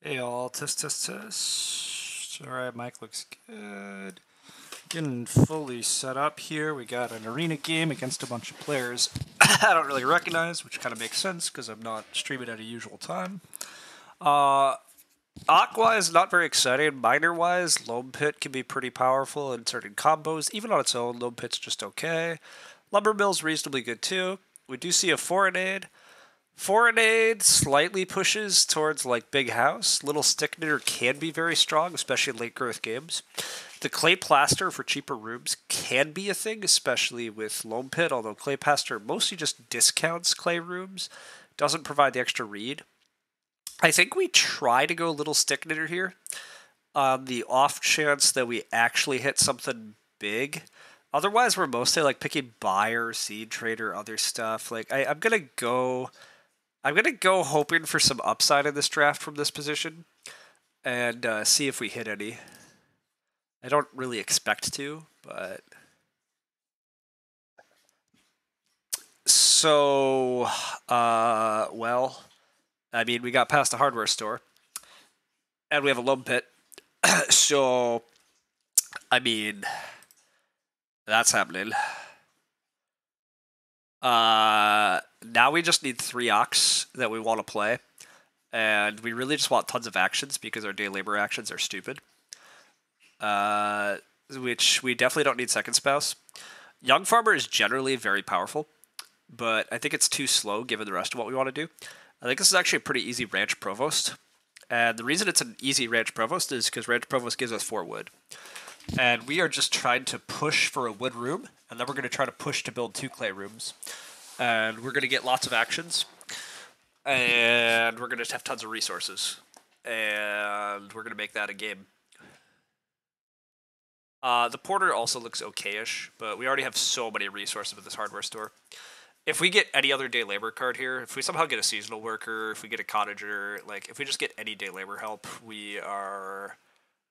Hey all, test. Alright, mic looks good. Getting fully set up here. We got an arena game against a bunch of players I don't really recognize, which kind of makes sense because I'm not streaming at a usual time. Aqua-wise, not very exciting. Miner-wise, Loam Pit can be pretty powerful in certain combos. Even on its own, Loam Pit's just okay. Lumber Mill's reasonably good too. We do see a Foreign-Aid. Foreign-Aid slightly pushes towards like Big House. Little Stick Knitter can be very strong, especially in late growth games. The Clay Plaster for cheaper rooms can be a thing, especially with Loam Pit, although Clay Plaster mostly just discounts clay rooms, doesn't provide the extra read. I think we try to go a little Stick Knitter here on the off chance that we actually hit something big. Otherwise, we're mostly like picking Buyer, Seed Trader, other stuff. Like I'm gonna go hoping for some upside in this draft from this position and see if we hit any. I don't really expect to, but... So, well, I mean, we got past the hardware store, and we have a Loam Pit, so, I mean, that's happening. Now we just need 3 Ox that we want to play, and we really just want tons of actions because our day labor actions are stupid. Which we definitely don't need second spouse. Young Farmer is generally very powerful, but I think it's too slow given the rest of what we want to do. I think this is actually a pretty easy Ranch Provost, and the reason it's an easy Ranch Provost is because Ranch Provost gives us 4 wood. And we are just trying to push for a wood room, and then we're going to try to push to build 2 clay rooms. And we're going to get lots of actions, and we're going to have tons of resources, and we're going to make that a game. The Porter also looks okay-ish, but we already have so many resources with this hardware store. If we get any other day labor card here, if we somehow get a seasonal worker, if we get a cottager, like if we just get any day labor help, we are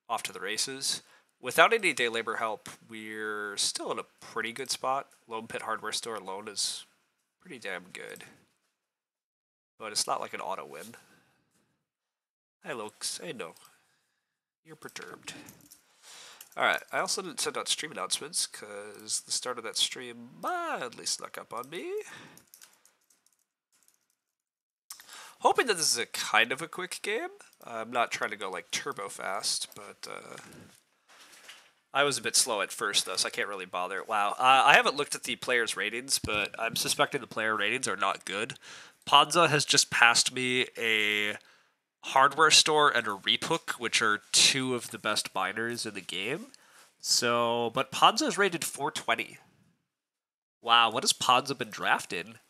off to the races. Without any day labor help, we're still in a pretty good spot. Loam Pit hardware store alone is pretty damn good. But it's not like an auto win. Hi, Lokes. Hey, no. You're perturbed. Alright, I also didn't send out stream announcements because the start of that stream mildly snuck up on me. Hoping that this is a kind of a quick game. I'm not trying to go like turbo fast, but I was a bit slow at first though, so I can't really bother. Wow, I haven't looked at the players' ratings, but I'm suspecting the player ratings are not good. Ponza has just passed me a hardware store and a Reaphook, which are 2 of the best miners in the game. So, but Ponza is rated 420. Wow, what has Ponza been drafted?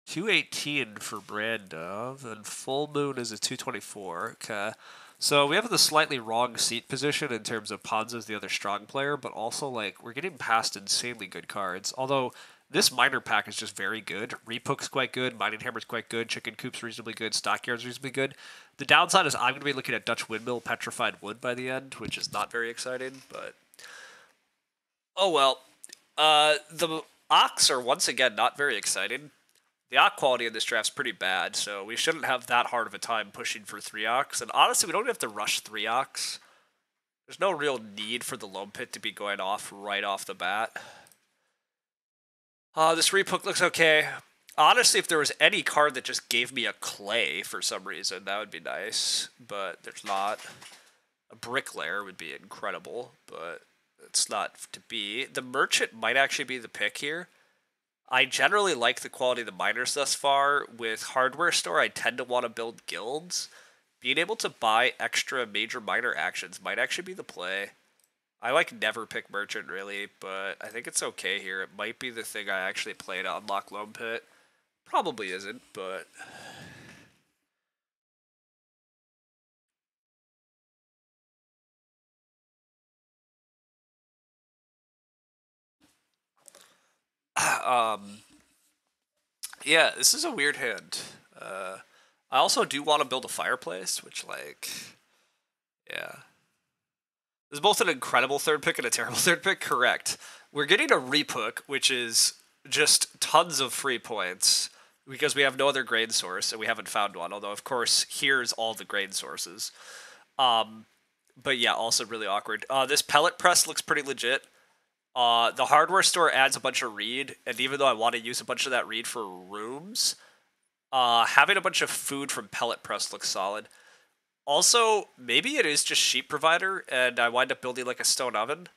218 for Brandov, and Full Moon is a 224. Okay. So we have the slightly wrong seat position in terms of Ponza as the other strong player, but also, like, we're getting past insanely good cards. Although, this miner pack is just very good. Reaphook's quite good, Mining Hammer's quite good, Chicken Coop's reasonably good, Stockyard's reasonably good. The downside is I'm going to be looking at Dutch Windmill Petrified Wood by the end, which is not very exciting, but... Oh well. The Ox are once again not very exciting. The Ox quality in this draft's pretty bad, so we shouldn't have that hard of a time pushing for 3 Ox. And honestly, we don't have to rush 3 Ox. There's no real need for the Loam Pit to be going off right off the bat. This Reaphook looks okay. Honestly, if there was any card that just gave me a clay for some reason, that would be nice. But there's not. A Bricklayer would be incredible, but it's not to be. The Merchant might actually be the pick here. I generally like the quality of the miners thus far. With hardware store, I tend to want to build guilds. Being able to buy extra major miner actions might actually be the play. I like never pick Merchant really, but I think it's okay here. It might be the thing I actually play to unlock Loam Pit. Probably isn't, but... yeah, this is a weird hand. I also do want to build a fireplace, which, like... Yeah. This is both an incredible third pick and a terrible third pick, correct. We're getting a Reaphook, which is just tons of free points. because we have no other grain source and we haven't found one. Although, of course, here's all the grain sources. Um, but yeah, also really awkward. This pellet press looks pretty legit. The hardware store adds a bunch of reed, and even though I want to use a bunch of that reed for rooms, having a bunch of food from pellet press looks solid. Also, maybe it is just sheep provider, and I wind up building like a stone oven.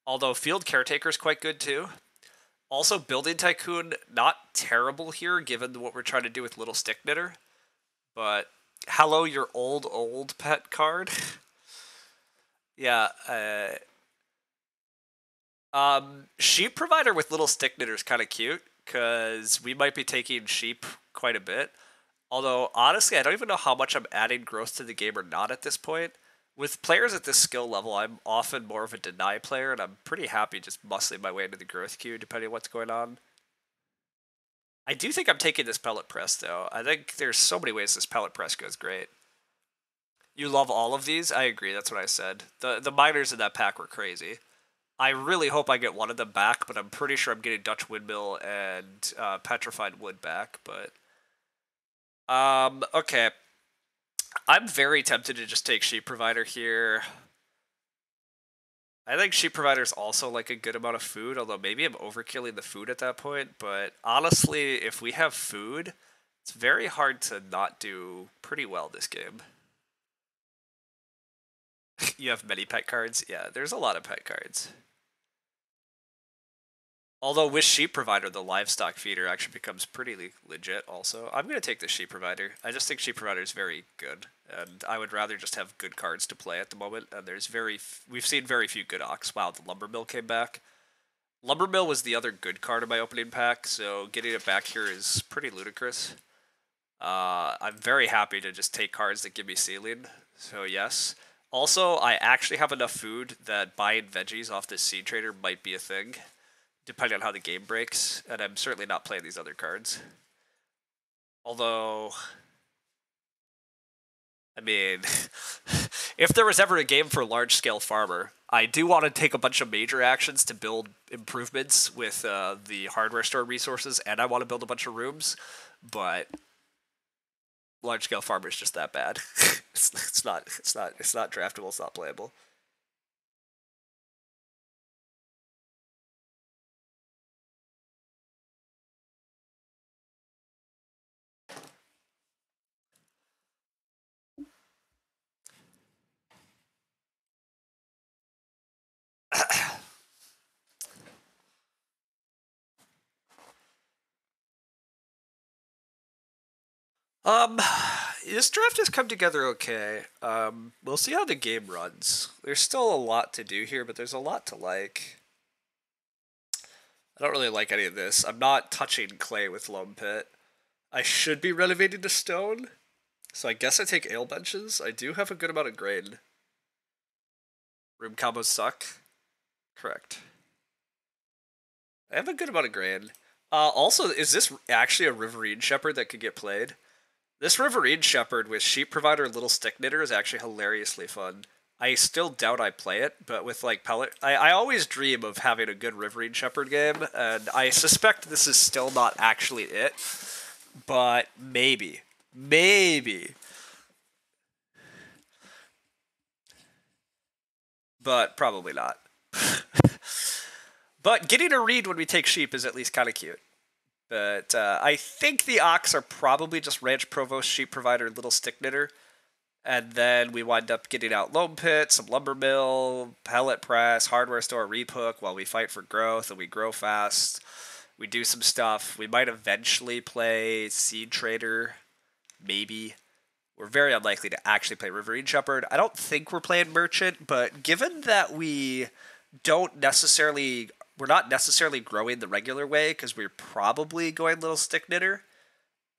Although field caretaker is quite good too. Also, building tycoon not terrible here, given what we're trying to do with little stick knitter. But hello, your old pet card. Yeah. Sheep provider with little stick knitter is kind of cute because we might be taking sheep quite a bit. Although, honestly, I don't even know how much I'm adding growth to the game or not at this point. With players at this skill level, I'm often more of a deny player, and I'm pretty happy just muscling my way into the growth queue, depending on what's going on. I do think I'm taking this pellet press, though. I think there's so many ways this pellet press goes great. You love all of these? I agree, that's what I said. The miners in that pack were crazy. I really hope I get one of them back, but I'm pretty sure I'm getting Dutch Windmill and Petrified Wood back, but... okay. I'm very tempted to just take Sheep Provider here. I think Sheep Provider is also like a good amount of food, although maybe I'm overkilling the food at that point, but honestly, if we have food, it's very hard to not do pretty well this game. You have many pet cards? Yeah, there's a lot of pet cards. Although with Sheep Provider, the livestock feeder actually becomes pretty legit also. I'm going to take the Sheep Provider. I just think Sheep Provider is very good, and I would rather just have good cards to play at the moment, and we've seen very few good Ox. Wow, the Lumber Mill came back. Lumber Mill was the other good card in my opening pack, so getting it back here is pretty ludicrous. I'm very happy to just take cards that give me ceiling, so yes. Also, I actually have enough food that buying veggies off this Seed Trader might be a thing, depending on how the game breaks, and I'm certainly not playing these other cards. Although, I mean, if there was ever a game for large-scale farmer, I do want to take a bunch of major actions to build improvements with the hardware store resources, and I want to build a bunch of rooms, but large-scale farmer is just that bad. it's not draftable. It's not playable. This draft has come together okay. We'll see how the game runs. There's still a lot to do here, but there's a lot to like. I don't really like any of this. I'm not touching clay with Loam Pit. I should be renovating to stone, so I guess I take ale benches. I do have a good amount of grain. Room combos suck. Correct. I have a good amount of grain. Also, is this actually a Riverine Shepherd that could get played? This Riverine Shepherd with Sheep Provider and Little Stick Knitter is actually hilariously fun. I still doubt I play it, but with like pellet, I always dream of having a good Riverine Shepherd game, and I suspect this is still not actually it, but maybe. But probably not. But getting a reed when we take sheep is at least kind of cute. But I think the Ox are probably just Ranch Provost, Sheep Provider, Little Stick Knitter. And then we wind up getting out Loam Pit, some Lumber Mill, Pellet Press, Hardware Store, Reap Hook while we fight for growth and we grow fast. We do some stuff. We might eventually play Seed Trader, maybe. We're very unlikely to actually play Riverine Shepherd. I don't think we're playing Merchant, but given that we're not necessarily growing the regular way because we're probably going Little Stick Knitter.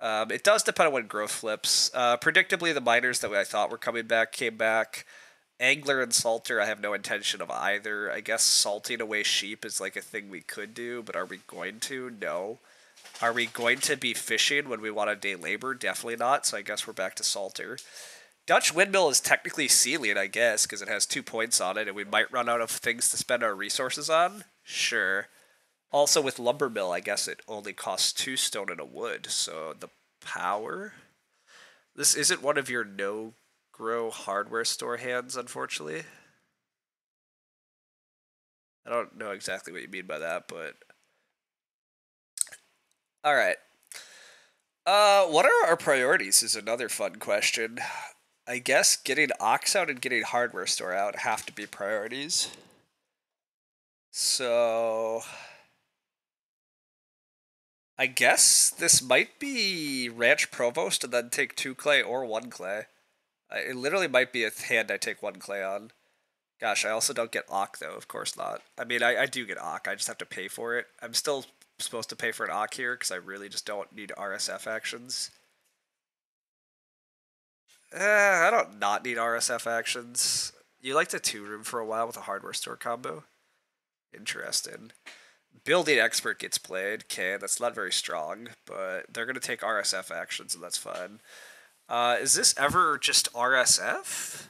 It does depend on when growth flips. Predictably, the miners that I thought were coming back came back. Angler and Salter, I have no intention of either. I guess salting away sheep is like a thing we could do, but are we going to? No. Are we going to be fishing when we want a day labor? Definitely not, so I guess we're back to Salter. Dutch Windmill is technically Sealing, I guess, because it has 2 points on it, and we might run out of things to spend our resources on. Sure. Also, with lumber mill, I guess it only costs 2 stone and a wood. So the power. This isn't one of your no-grow hardware store hands, unfortunately. I don't know exactly what you mean by that, but all right. What are our priorities is another fun question. I guess getting Ox out and getting hardware store out have to be priorities. So I guess this might be Ranch Provost and then take 2 clay or 1 clay. It literally might be a hand I take 1 clay on. Gosh, I also don't get Ock though, of course not. I mean, I do get Ock, I just have to pay for it. I'm still supposed to pay for an Ock here because I really just don't need RSF actions. I don't not need RSF actions. You like the 2-room for a while with a hardware store combo? Interesting. Building Expert gets played. Okay, that's not very strong, but they're going to take RSF actions, and that's fine. Is this ever just RSF?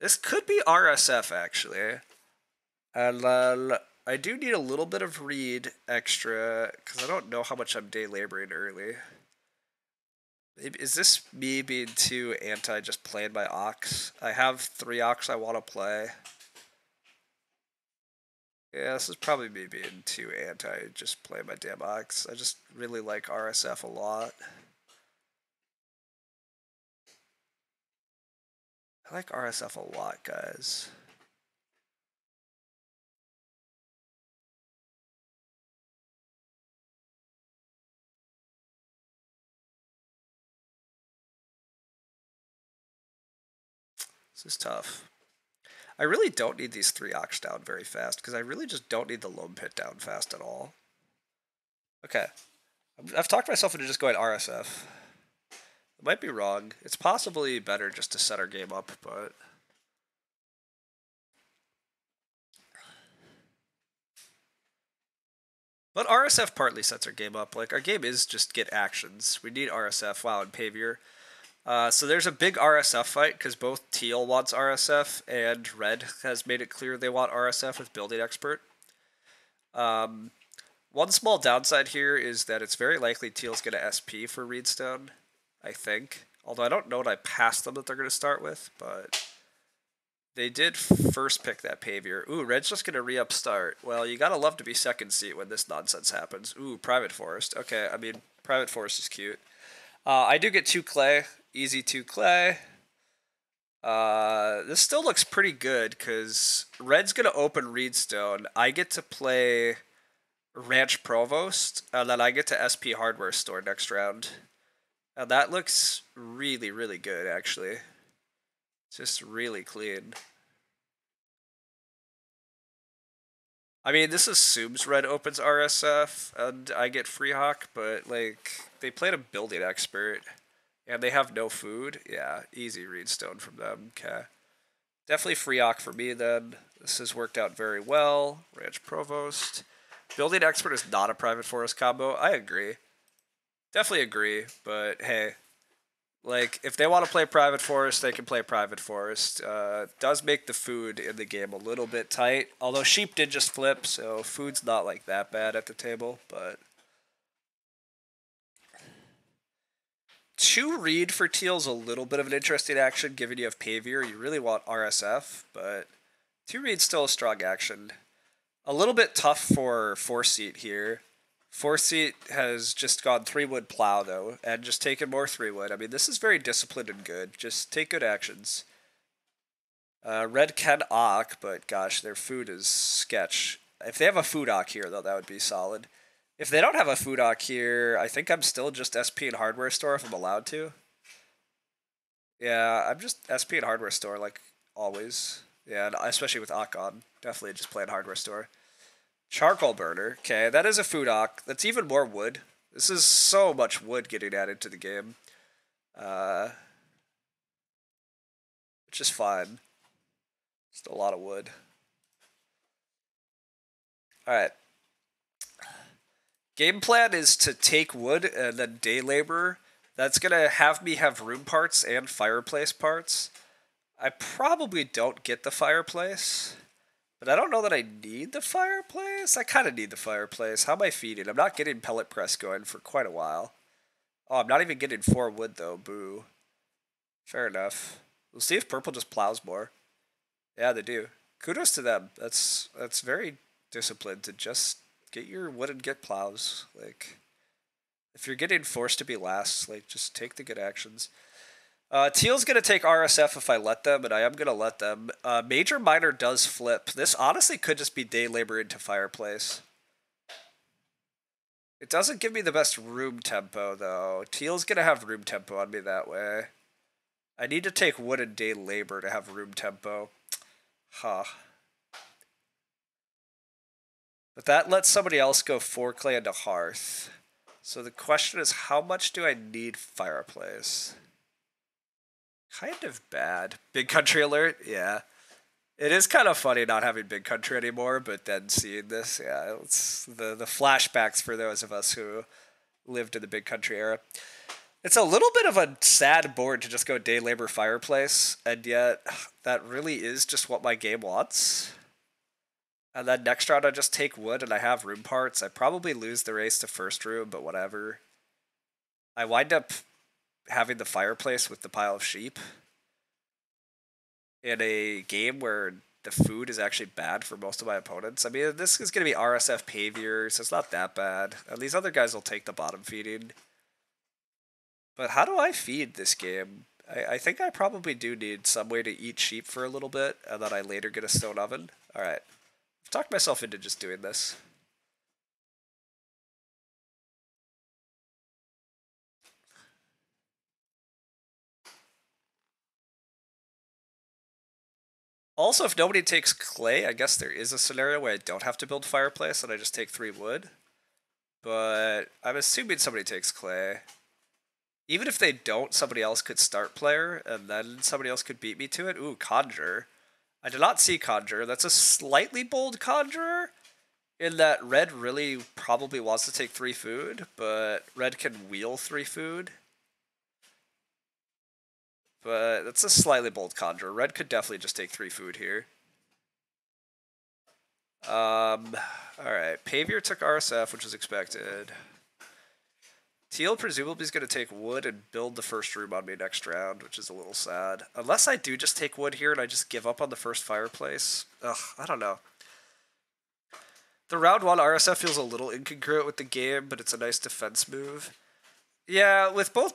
This could be RSF, actually. And I do need a little bit of read extra, because I don't know how much I'm day laboring early. Is this me being too anti just playing my Ox? I have 3 Ox I want to play. Yeah, this is probably me being too anti just playing my damn Ox. I just really like RSF a lot. I like RSF a lot, guys. This is tough. I really don't need these 3 Ox down very fast, because I really just don't need the Loam Pit down fast at all. Okay. I've talked myself into just going RSF. I might be wrong. It's possibly better just to set our game up, but... But RSF partly sets our game up. Like, our game is just get actions. We need RSF. Wow, and Pavier. So there's a big RSF fight, because both Teal wants RSF, and Red has made it clear they want RSF with Building Expert. One small downside here is that it's very likely Teal's going to SP for Reedstone, I think. Although I don't know what I passed them that they're going to start with, but... They did first pick that Pavier. Ooh, Red's just going to re-up start. Well, you gotta love to be second seat when this nonsense happens. Ooh, Private Forest. Okay, I mean, Private Forest is cute. I do get 2 clay. Easy 2 clay. This still looks pretty good, because Red's going to open Reedstone. I get to play Ranch Provost, and then I get to SP Hardware Store next round. And that looks really, really good, actually. Just really clean. I mean, this assumes Red opens RSF and I get Free Hawk, but like they played a Building Expert and they have no food. Yeah, easy Reedstone from them. Okay. Definitely Free Hawk for me then. This has worked out very well. Ranch Provost. Building Expert is not a Private Forest combo. I agree. Definitely agree, but hey, like, if they want to play Private Forest, they can play Private Forest. Does make the food in the game a little bit tight. Although sheep did just flip, so food's not like that bad at the table, but... 2 read for Teal's a little bit of an interesting action, given you have Pavier. You really want RSF, but 2 read's still a strong action. A little bit tough for 4-seat here. 4-seat has just gone 3-wood plow, though, and just taken more 3-wood. I mean, this is very disciplined and good. Just take good actions. Red can Ock, but gosh, their food is sketch. If they have a food Ock here, though, that would be solid. If they don't have a food Ock here, I think I'm still just SP and Hardware Store if I'm allowed to. Yeah, I'm just SP and Hardware Store, like always. Yeah, and especially with Ock on. Definitely just playing Hardware Store. Charcoal burner. Okay, that is a food Ock. That's even more wood. This is so much wood getting added to the game. Which is fine. Just a lot of wood. Alright. Game plan is to take wood and then day labor. That's going to have me have room parts and fireplace parts. I probably don't get the fireplace. But I don't know that I need the fireplace. I kind of need the fireplace. How am I feeding? I'm not getting pellet press going for quite a while. Oh, I'm not even getting 4 wood though. Boo. Fair enough. We'll see if purple just plows more. Yeah, they do. Kudos to them. That's very disciplined to just get your wood and get plows. Like, if you're getting forced to be last, like, just take the good actions. Teal's going to take RSF if I let them, and I am going to let them. Major Minor does flip. This honestly could just be day labor into fireplace. It doesn't give me the best room tempo, though. Teal's going to have room tempo on me that way. I need to take wood and day labor to have room tempo. Huh. But that lets somebody else go 4 clay into hearth. So the question is, how much do I need fireplace? Kind of bad. Big country alert? Yeah. It is kind of funny not having big country anymore, but then seeing this, yeah, it's the flashbacks for those of us who lived in the big country era. It's a little bit of a sad board to just go day labor fireplace, and yet that really is just what my game wants. And then next round I just take wood and I have room parts. I probably lose the race to first room, but whatever. I wind up having the fireplace with the pile of sheep in a game where the food is actually bad for most of my opponents. I mean, this is going to be RSF Pavier, so it's not that bad. And these other guys will take the bottom feeding. But how do I feed this game? I think I probably do need some way to eat sheep for a little bit, and then I later get a stone oven. Alright. I've talked myself into just doing this. Also, if nobody takes clay, I guess there is a scenario where I don't have to build fireplace and I just take 3 wood. But I'm assuming somebody takes clay. Even if they don't, somebody else could start player, and then somebody else could beat me to it. Ooh, Conjure. I did not see Conjure. That's a slightly bold Conjurer, in that red really probably wants to take 3 food, but red can wheel 3 food. But that's a slightly bold Conjurer. Red could definitely just take 3 food here. Alright. Pavier took RSF, which was expected. Teal presumably is going to take wood and build the first room on me next round, which is a little sad. Unless I do just take wood here and I just give up on the first fireplace. Ugh, I don't know. The round 1 RSF feels a little incongruent with the game, but it's a nice defense move. Yeah, with both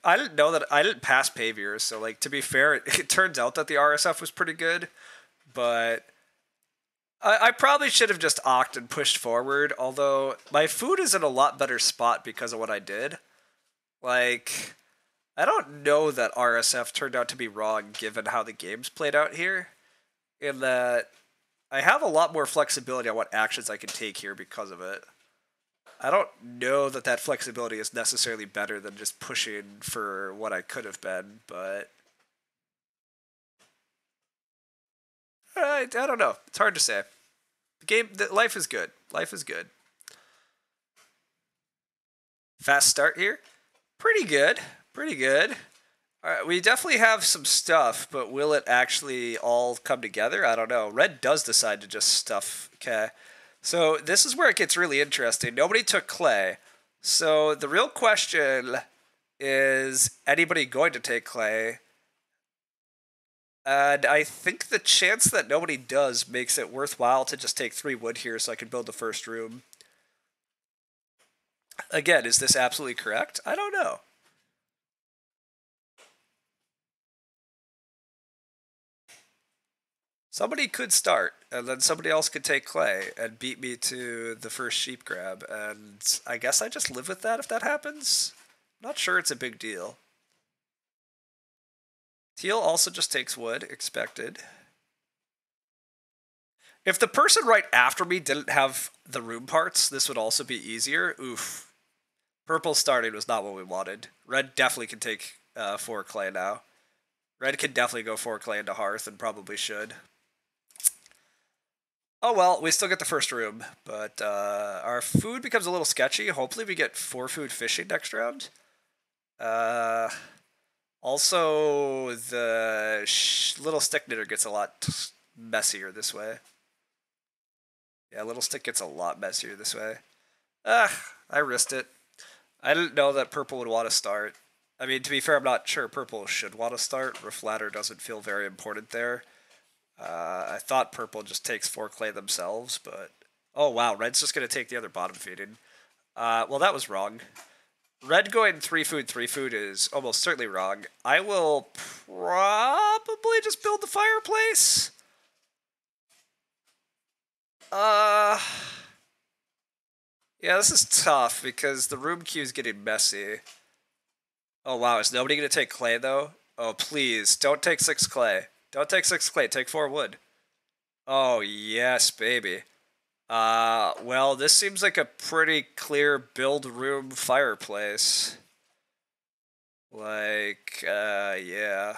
I didn't know that I didn't pass Pavier, so like to be fair, it turns out that the RSF was pretty good, but I probably should have just ocked and pushed forward, although my food is in a lot better spot because of what I did. Like, I don't know that RSF turned out to be wrong given how the game's played out here, in that I have a lot more flexibility on what actions I can take here because of it. I don't know that that flexibility is necessarily better than just pushing for what I could have been, but I don't know. It's hard to say. Life is good. Life is good. Fast start here. Pretty good. Pretty good. All right, we definitely have some stuff, but will it actually all come together? I don't know. Red does decide to just stuff. Okay. So this is where it gets really interesting. Nobody took clay. So the real question is anybody going to take clay? And I think the chance that nobody does makes it worthwhile to just take 3 wood here so I can build the first room. Again, is this absolutely correct? I don't know. Somebody could start, and then somebody else could take clay and beat me to the first sheep grab, and I guess I just live with that if that happens. Not sure it's a big deal. Teal also just takes wood, expected. If the person right after me didn't have the room parts, this would also be easier. Oof. Purple starting was not what we wanted. Red definitely can take 4 clay now. Red can definitely go 4 clay into hearth and probably should. Oh well, we still get the first room, but our food becomes a little sketchy. Hopefully we get 4 food fishing next round. Also, the little stick knitter gets a lot messier this way. Yeah, Little Stick gets a lot messier this way. I risked it. I didn't know that purple would want to start. I mean, to be fair, I'm not sure purple should want to start. Reflatter doesn't feel very important there. I thought purple just takes 4 clay themselves, but... Oh, wow, red's just going to take the other bottom feeding. Well, that was wrong. Red going 3 food is almost certainly wrong. I will probably just build the fireplace. Yeah, this is tough because the room queue is getting messy. Oh, wow, is nobody going to take clay, though? Oh, please, don't take 6 clay. Don't take 6 clay, take 4 wood. Oh, yes, baby. Well, this seems like a pretty clear build room fireplace. Like, yeah.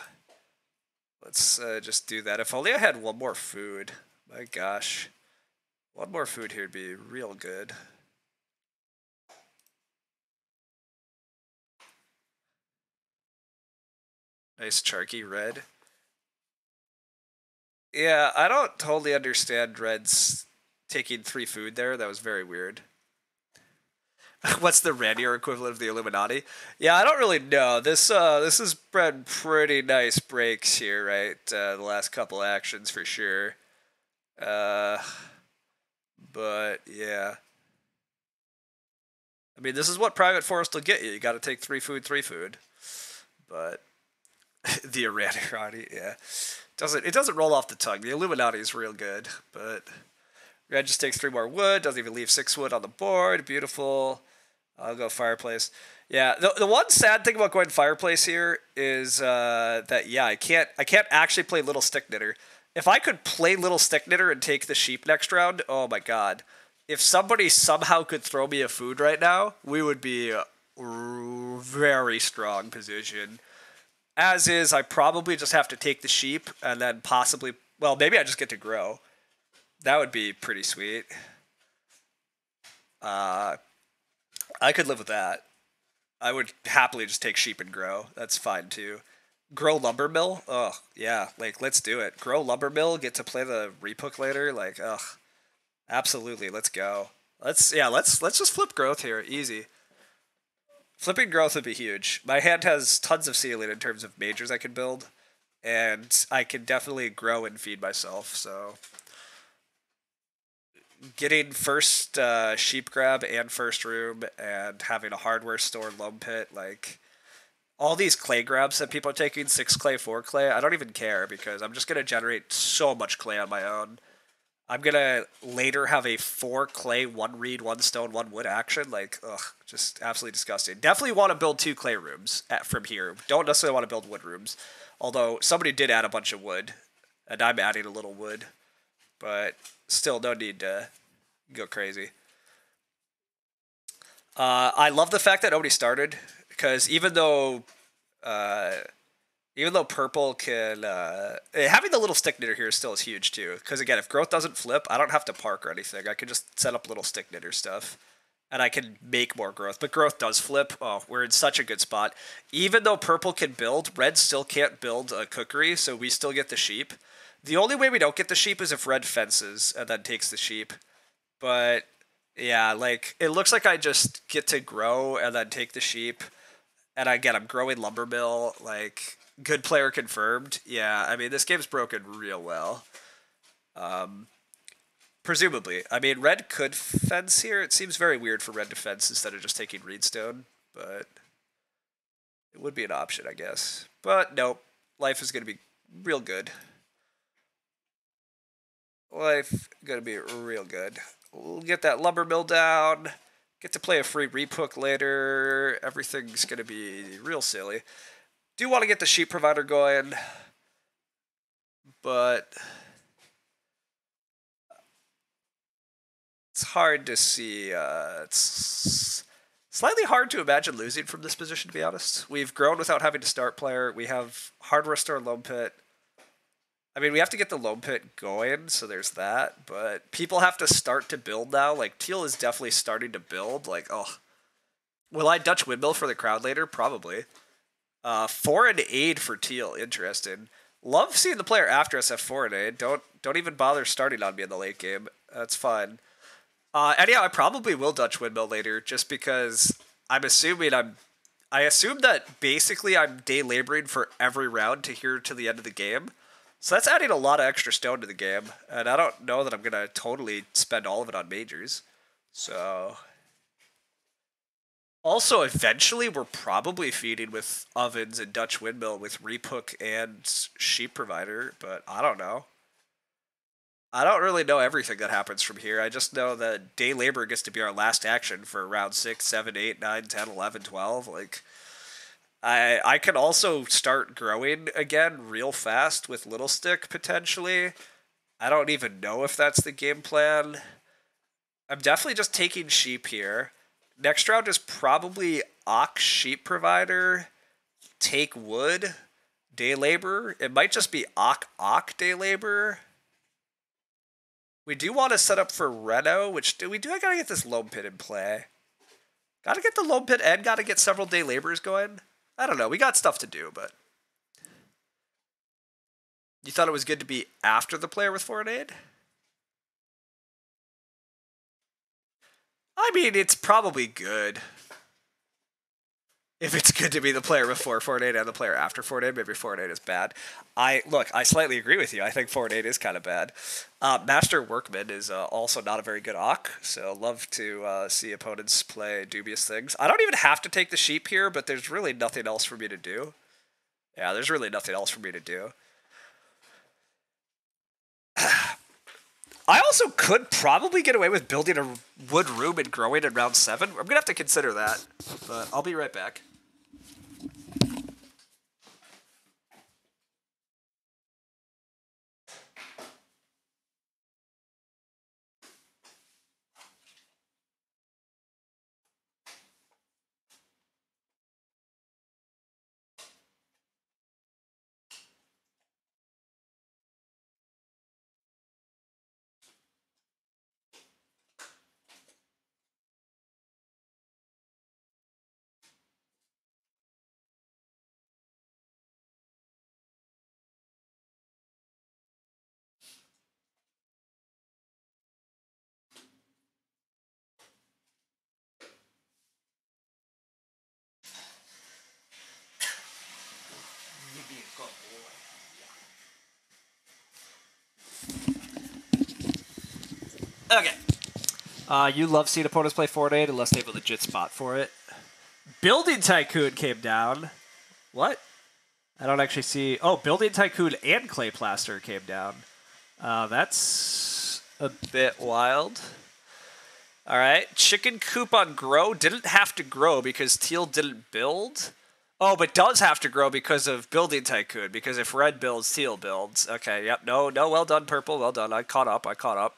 Let's, just do that. If only I had one more food. My gosh. One more food here would be real good. Nice Charky red. Yeah, I don't totally understand Red's taking 3 food there. That was very weird. What's the Ranier equivalent of the Illuminati? Yeah, I don't really know. This has been pretty nice breaks here, right? The last couple actions for sure. But yeah. I mean, this is what Private Forest will get you. You got to take 3 food. But the Illuminati, yeah. It doesn't roll off the tongue. The Illuminati is real good, but Red just takes 3 more wood, doesn't even leave 6 wood on the board. Beautiful. I'll go fireplace. Yeah, the one sad thing about going fireplace here is that yeah, I can't actually play Little Stick Knitter. If I could play Little Stick Knitter and take the sheep next round, oh my god. If somebody somehow could throw me a food right now, we would be a very strong position. As is, I probably just have to take the sheep and then possibly... Well, maybe I just get to grow. That would be pretty sweet. I could live with that. I would happily just take sheep and grow. That's fine, too. Grow lumber mill? Ugh, yeah. Like, let's do it. Grow lumber mill, get to play the repook later. Like, ugh. Absolutely, let's go. Let's just flip growth here. Easy. Flipping growth would be huge. My hand has tons of ceiling in terms of majors I can build, and I can definitely grow and feed myself, so... Getting first sheep grab and first room and having a hardware store loam pit, like... All these clay grabs that people are taking, 6 clay, 4 clay, I don't even care because I'm just going to generate so much clay on my own. I'm going to later have a 4 clay, 1 reed, 1 stone, 1 wood action. Like, ugh, just absolutely disgusting. Definitely want to build 2 clay rooms from here. Don't necessarily want to build wood rooms. Although, somebody did add a bunch of wood. And I'm adding a little wood. But still, no need to go crazy. I love the fact that nobody started. Because even though purple can... having the Little Stick Knitter here still is huge, too. Because, again, if growth doesn't flip, I don't have to park or anything. I can just set up Little Stick Knitter stuff. And I can make more growth. But growth does flip. Oh, we're in such a good spot. Even though purple can build, red still can't build a cookery, so we still get the sheep. The only way we don't get the sheep is if red fences and then takes the sheep. But, yeah, like, it looks like I just get to grow and then take the sheep. And again, I'm growing lumber mill, like... Good player confirmed. Yeah, I mean, this game's broken real well. Presumably. I mean, red could fence here. It seems very weird for red to fence instead of just taking reedstone, but it would be an option, I guess. But nope. Life is going to be real good. Life going to be real good. We'll get that lumber mill down. Get to play a free repook later. Everything's going to be real silly. Do want to get the sheep provider going, but it's hard to see. It's slightly hard to imagine losing from this position, to be honest. We've grown without having to start player. We have hardware store loam pit. I mean, we have to get the loam pit going, so there's that. But people have to start to build now. Like, Teal is definitely starting to build. Like, oh. Will I Dutch windmill for the crowd later? Probably. Foreign aid for Teal. Interesting. Love seeing the player after us have Foreign. Don't even bother starting on me in the late game. That's fine. Anyhow, I probably will Dutch Windmill later, just because I'm assuming I assume that basically I'm day laboring for every round to here to the end of the game. So that's adding a lot of extra stone to the game, and I don't know that I'm gonna totally spend all of it on majors. So also, eventually, we're probably feeding with ovens and Dutch Windmill with Reaphook and Sheep Provider, but I don't know. I don't really know everything that happens from here. I just know that day labor gets to be our last action for round 6, 7, 8, 9, 10, 11, 12. Like, I can also start growing again real fast with Little Stick, potentially. I don't even know if that's the game plan. I'm definitely just taking sheep here. Next round is probably Ox Sheep Provider, take wood, day labor. It might just be Ock day labor. We do want to set up for Reno, which I gotta get this loam pit in play. Gotta get the loam pit and gotta get several day laborers going. I don't know, we got stuff to do, but you thought it was good to be after the player with foreign aid? I mean, it's probably good. If it's good to be the player before foreign aid and the player after foreign aid, maybe foreign aid is bad. I slightly agree with you. I think foreign aid is kind of bad. Master Workman is also not a very good Ock, so love to see opponents play dubious things. I don't even have to take the sheep here, but there's really nothing else for me to do. Yeah, there's really nothing else for me to do. I also could probably get away with building a wood room and growing in round 7. I'm going to have to consider that, but I'll be right back. Okay. You love seeing opponents play Fortnite unless they have a legit spot for it. Building Tycoon came down. What? I don't actually see... Oh, Building Tycoon and Clay Plaster came down. That's a bit wild. Alright. Chicken Coop on Grow didn't have to grow because Teal didn't build. Oh, but does have to grow because of Building Tycoon. Because if Red builds, Teal builds. Okay, yep. No, well done, Purple. Well done. I caught up.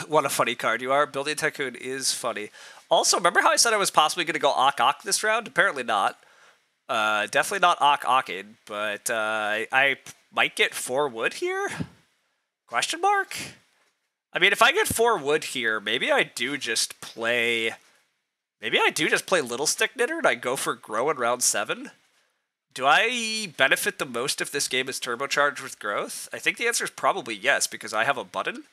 What a funny card you are. Building Tycoon is funny. Also, remember how I said I was possibly going to go Ock this round? Apparently not. Definitely not Ocking, but I might get 4 wood here? Question mark? I mean, if I get 4 wood here, maybe I do just play... Maybe I do just play Little Stick Knitter and I go for Grow in round 7? Do I benefit the most if this game is turbocharged with growth? I think the answer is probably yes, because I have a button.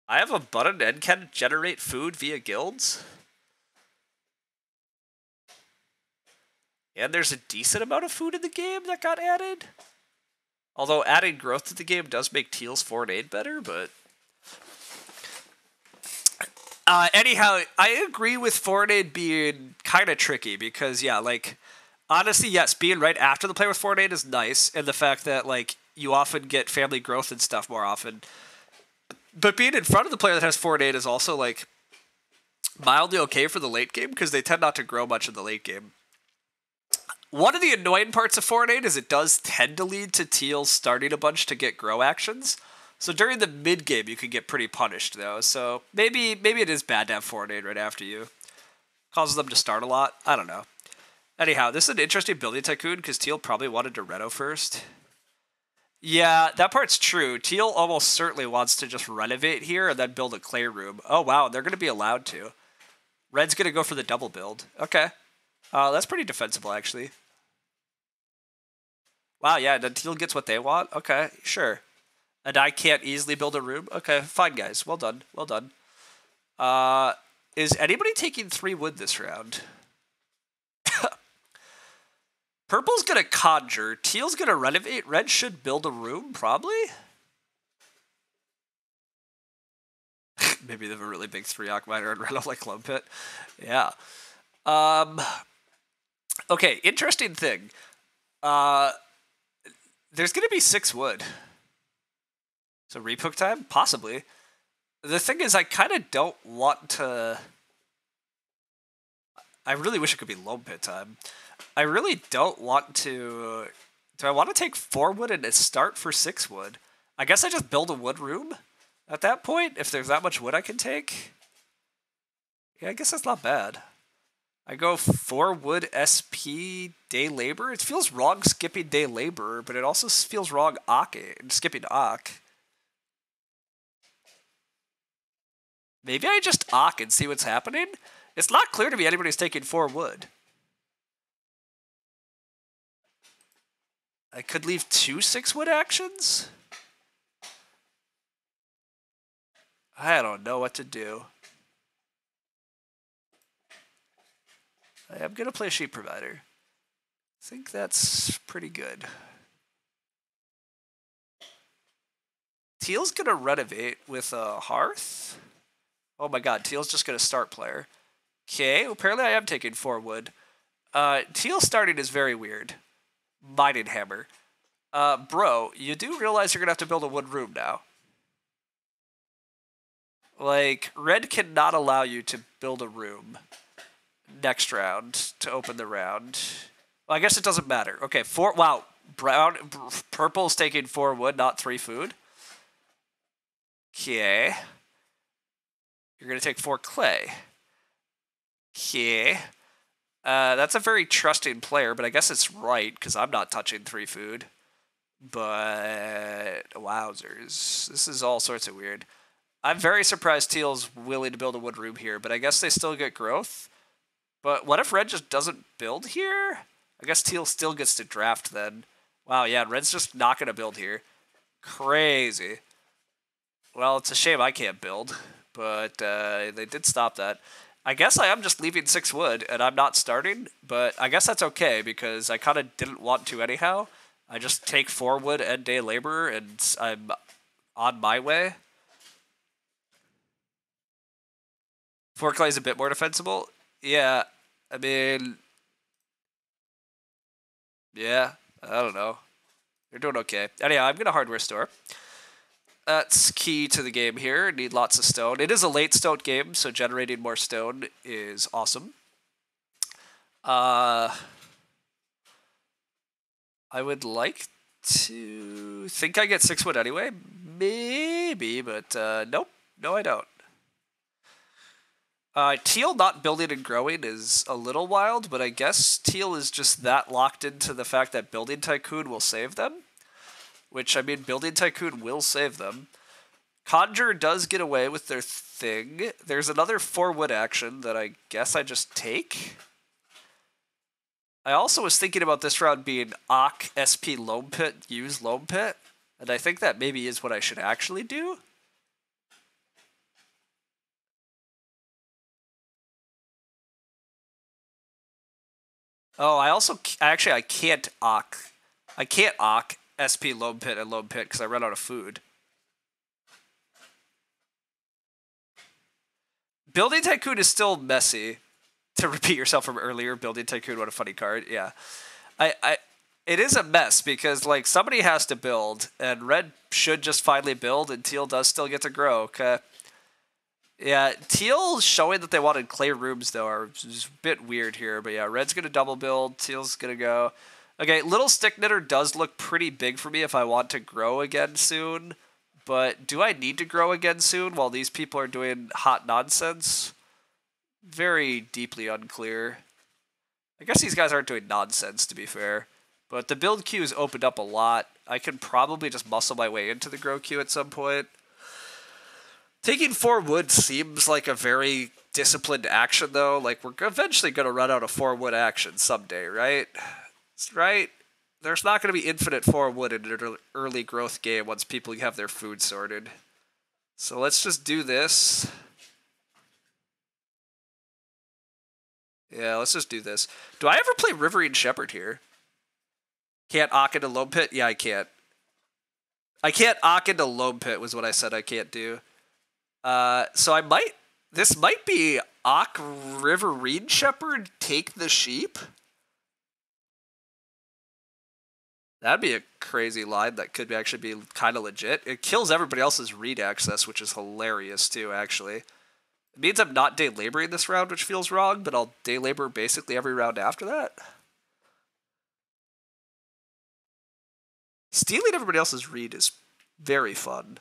I have a button and can generate food via guilds. And there's a decent amount of food in the game that got added. Although adding growth to the game does make Teal's foreign aid better, but... anyhow, I agree with foreign aid being kind of tricky because, yeah, like, honestly, yes, being right after the player with foreign aid is nice, and the fact that, like, you often get family growth and stuff more often. But being in front of the player that has foreign aid is also, like, mildly okay for the late game because they tend not to grow much in the late game. One of the annoying parts of foreign aid is it does tend to lead to Teal starting a bunch to get grow actions. So during the mid game, you can get pretty punished, though. So maybe it is bad to have foreign aid right after you. Causes them to start a lot. I don't know. Anyhow, this is an interesting Building Tycoon because Teal probably wanted to Reno first. Yeah, that part's true. Teal almost certainly wants to just renovate here and then build a clay room. Oh, wow, they're going to be allowed to. Red's going to go for the double build. Okay. That's pretty defensible, actually. Wow, yeah, then teal gets what they want? Okay, sure. And I can't easily build a room? Okay, fine, guys. Well done. Well done. Is anybody taking 3 wood this round? Purple's gonna conjure. Teal's gonna renovate. Red should build a room, probably? Maybe they have a really big 3-Ock miner and run off like Lone Pit. Yeah. Okay, interesting thing. There's gonna be 6 wood. So repook time? Possibly. The thing is, I kind of don't want to... I really wish it could be Lone Pit time. I really don't want to... Do I want to take 4 wood and start for 6 wood? I guess I just build a wood room at that point, if there's that much wood I can take. Yeah, I guess that's not bad. I go 4 wood SP day labor. It feels wrong skipping day labor, but it also feels wrong skipping Ock. Maybe I just Ock and see what's happening? It's not clear to me anybody's taking 4 wood. I could leave 2 6-wood actions? I don't know what to do. I am going to play Sheep Provider. I think that's pretty good. Teal's going to renovate with a Hearth. Oh my god, Teal's just going to start player. Okay, apparently I am taking 4 wood. Teal starting is very weird. Mining Hammer. Bro, you do realize you're going to have to build a wood room now. Like, red cannot allow you to build a room next round to open the round. Well, I guess it doesn't matter. Okay, 4... Wow, purple's taking 4 wood, not 3 food. Okay. You're going to take 4 clay. Okay. That's a very trusting player, but I guess it's right, because I'm not touching 3 food. But... Wowzers. This is all sorts of weird. I'm very surprised Teal's willing to build a wood room here, but I guess they still get growth. But what if red just doesn't build here? I guess Teal still gets to draft then. Wow, yeah, red's just not going to build here. Crazy. Well, it's a shame I can't build, but they did stop that. I guess I am just leaving 6 wood, and I'm not starting, but I guess that's okay, because I kind of didn't want to anyhow. I just take 4 wood and day labor, and I'm on my way. 4 clay is a bit more defensible. Yeah, I mean... Yeah, I don't know. They're doing okay. Anyhow, I'm going to hardware store. That's key to the game here. Need lots of stone. It is a late stone game, so generating more stone is awesome. I would like to think I get 6 wood anyway. Maybe, but nope. No, I don't. Teal not building and growing is a little wild, but I guess Teal is just that locked into the fact that Building Tycoon will save them. Which, I mean, Building Tycoon will save them. Conjure does get away with their thing. There's another 4 wood action that I guess I just take. I also was thinking about this round being Ock, SP, Lone Pit, use Lone Pit. And I think that maybe is what I should actually do. Oh, I can't Ock. I can't Ock SP, Lone Pit, and Lone Pit because I run out of food. Building Tycoon is still messy. To repeat yourself from earlier, Building Tycoon, what a funny card. Yeah. It is a mess because, like, somebody has to build, and red should just finally build, and teal does still get to grow, okay? Yeah, teal showing that they wanted clay rooms, though, are just a bit weird here. But yeah, red's going to double build, teal's going to go. Okay, Little Stick Knitter does look pretty big for me if I want to grow again soon. But do I need to grow again soon while these people are doing hot nonsense? Very deeply unclear. I guess these guys aren't doing nonsense, to be fair. But the build queue is opened up a lot. I can probably just muscle my way into the grow queue at some point. Taking 4 wood seems like a very disciplined action, though. Like, we're eventually going to run out of 4 wood action someday, right? Right? There's not going to be infinite 4 wood in an early growth game once people have their food sorted. So let's just do this. Yeah, let's just do this. Do I ever play Riverine Shepherd here? Can't Ock into Loam Pit? Yeah, I can't. I can't Ock into Loam Pit was what I said I can't do. So I might... This might be Ock Riverine Shepherd take the sheep? That'd be a crazy line that could actually be kind of legit. It kills everybody else's read access, which is hilarious too, actually. It means I'm not day laboring this round, which feels wrong, but I'll day labor basically every round after that. Stealing everybody else's read is very fun.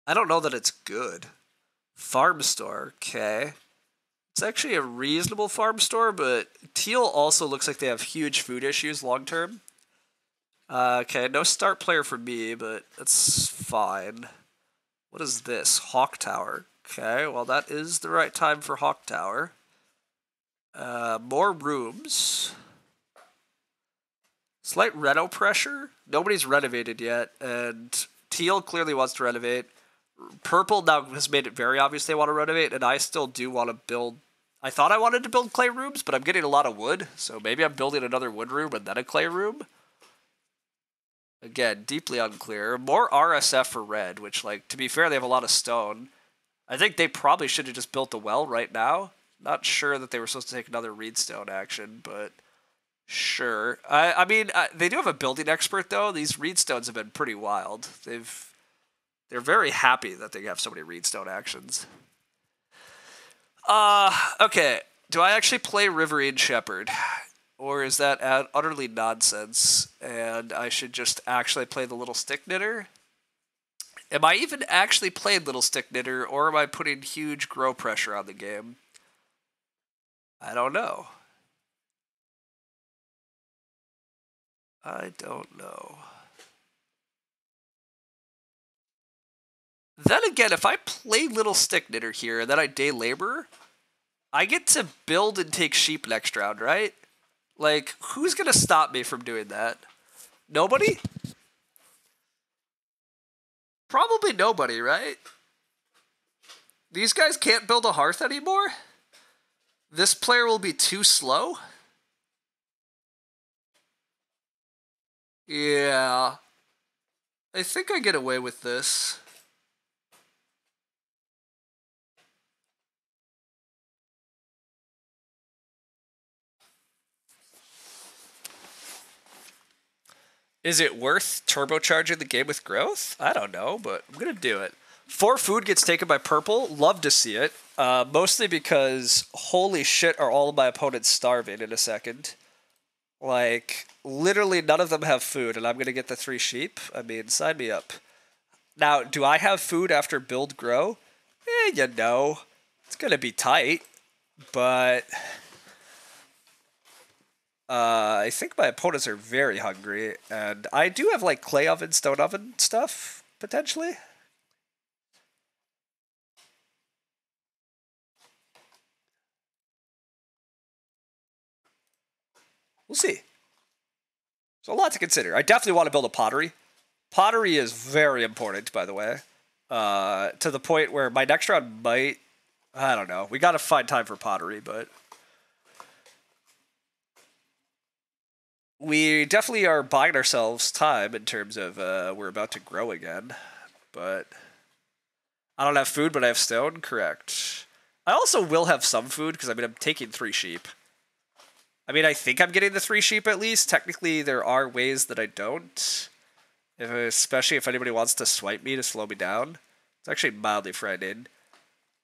I don't know that it's good. Farm store, okay. It's actually a reasonable farm store, but Teal also looks like they have huge food issues long term. Okay, no start player for me, but that's fine. What is this? Hawk Tower. Okay, well that is the right time for Hawk Tower. More rooms. Slight reno pressure. Nobody's renovated yet, and Teal clearly wants to renovate. Purple now has made it very obvious they want to renovate, and I still do want to build... I thought I wanted to build clay rooms, but I'm getting a lot of wood, so maybe I'm building another wood room and then a clay room. Again, deeply unclear. More RSF for red, which, like, to be fair, they have a lot of stone. I think they probably should have just built a well right now. Not sure that they were supposed to take another reedstone action, but sure. I mean, they do have a building expert, though. These reedstones have been pretty wild. They're very happy that they have so many reedstone actions. Okay. Do I actually play Riverine Shepherd? Or is that utterly nonsense, and I should just actually play the Little Stick Knitter? Am I even actually playing Little Stick Knitter, or am I putting huge grow pressure on the game? I don't know. I don't know. Then again, if I play Little Stick Knitter here, and then I day labor, I get to build and take sheep next round, right? Like, who's going to stop me from doing that? Nobody? Probably nobody, right? These guys can't build a hearth anymore? This player will be too slow? Yeah. I think I get away with this. Is it worth turbocharging the game with growth? I don't know, but I'm going to do it. 4 food gets taken by purple. Love to see it. Mostly because, holy shit, are all of my opponents starving in a second. Like, literally none of them have food, and I'm going to get the 3 sheep. I mean, sign me up. Now, do I have food after build grow? You know. It's going to be tight, but... I think my opponents are very hungry, and I do have, like, clay oven, stone oven stuff, potentially. We'll see. So a lot to consider. I definitely want to build a pottery. Pottery is very important, by the way. To the point where my next round might... I don't know. We gotta find time for pottery, but... We definitely are buying ourselves time in terms of we're about to grow again. But I don't have food, but I have stone? Correct. I also will have some food, because I mean, I'm taking 3 sheep. I mean, I think I'm getting the 3 sheep at least. Technically, there are ways that I don't. Especially if anybody wants to swipe me to slow me down. It's actually mildly frightening.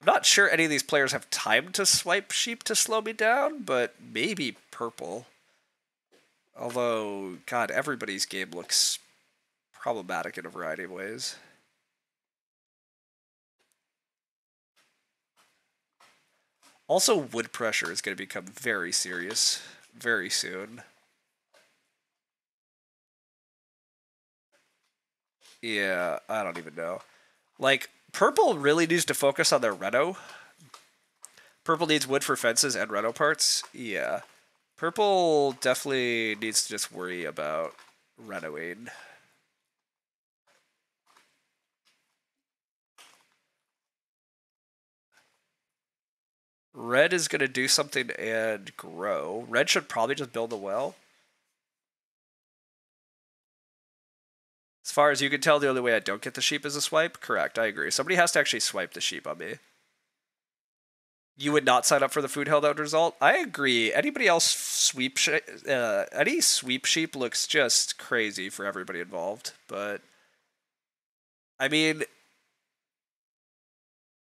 I'm not sure any of these players have time to swipe sheep to slow me down, but maybe purple. Although, God, everybody's game looks problematic in a variety of ways. Also, wood pressure is going to become very serious very soon. Yeah, I don't even know. Like, purple really needs to focus on their reno. Purple needs wood for fences and reno parts. Yeah. Purple definitely needs to just worry about renoing. Red is going to do something and grow. Red should probably just build a well. As far as you can tell, the only way I don't get the sheep is a swipe. Correct, I agree. Somebody has to actually swipe the sheep on me. You would not sign up for the food held out result? I agree. Anybody else sweep any sweep sheep looks just crazy for everybody involved. But I mean,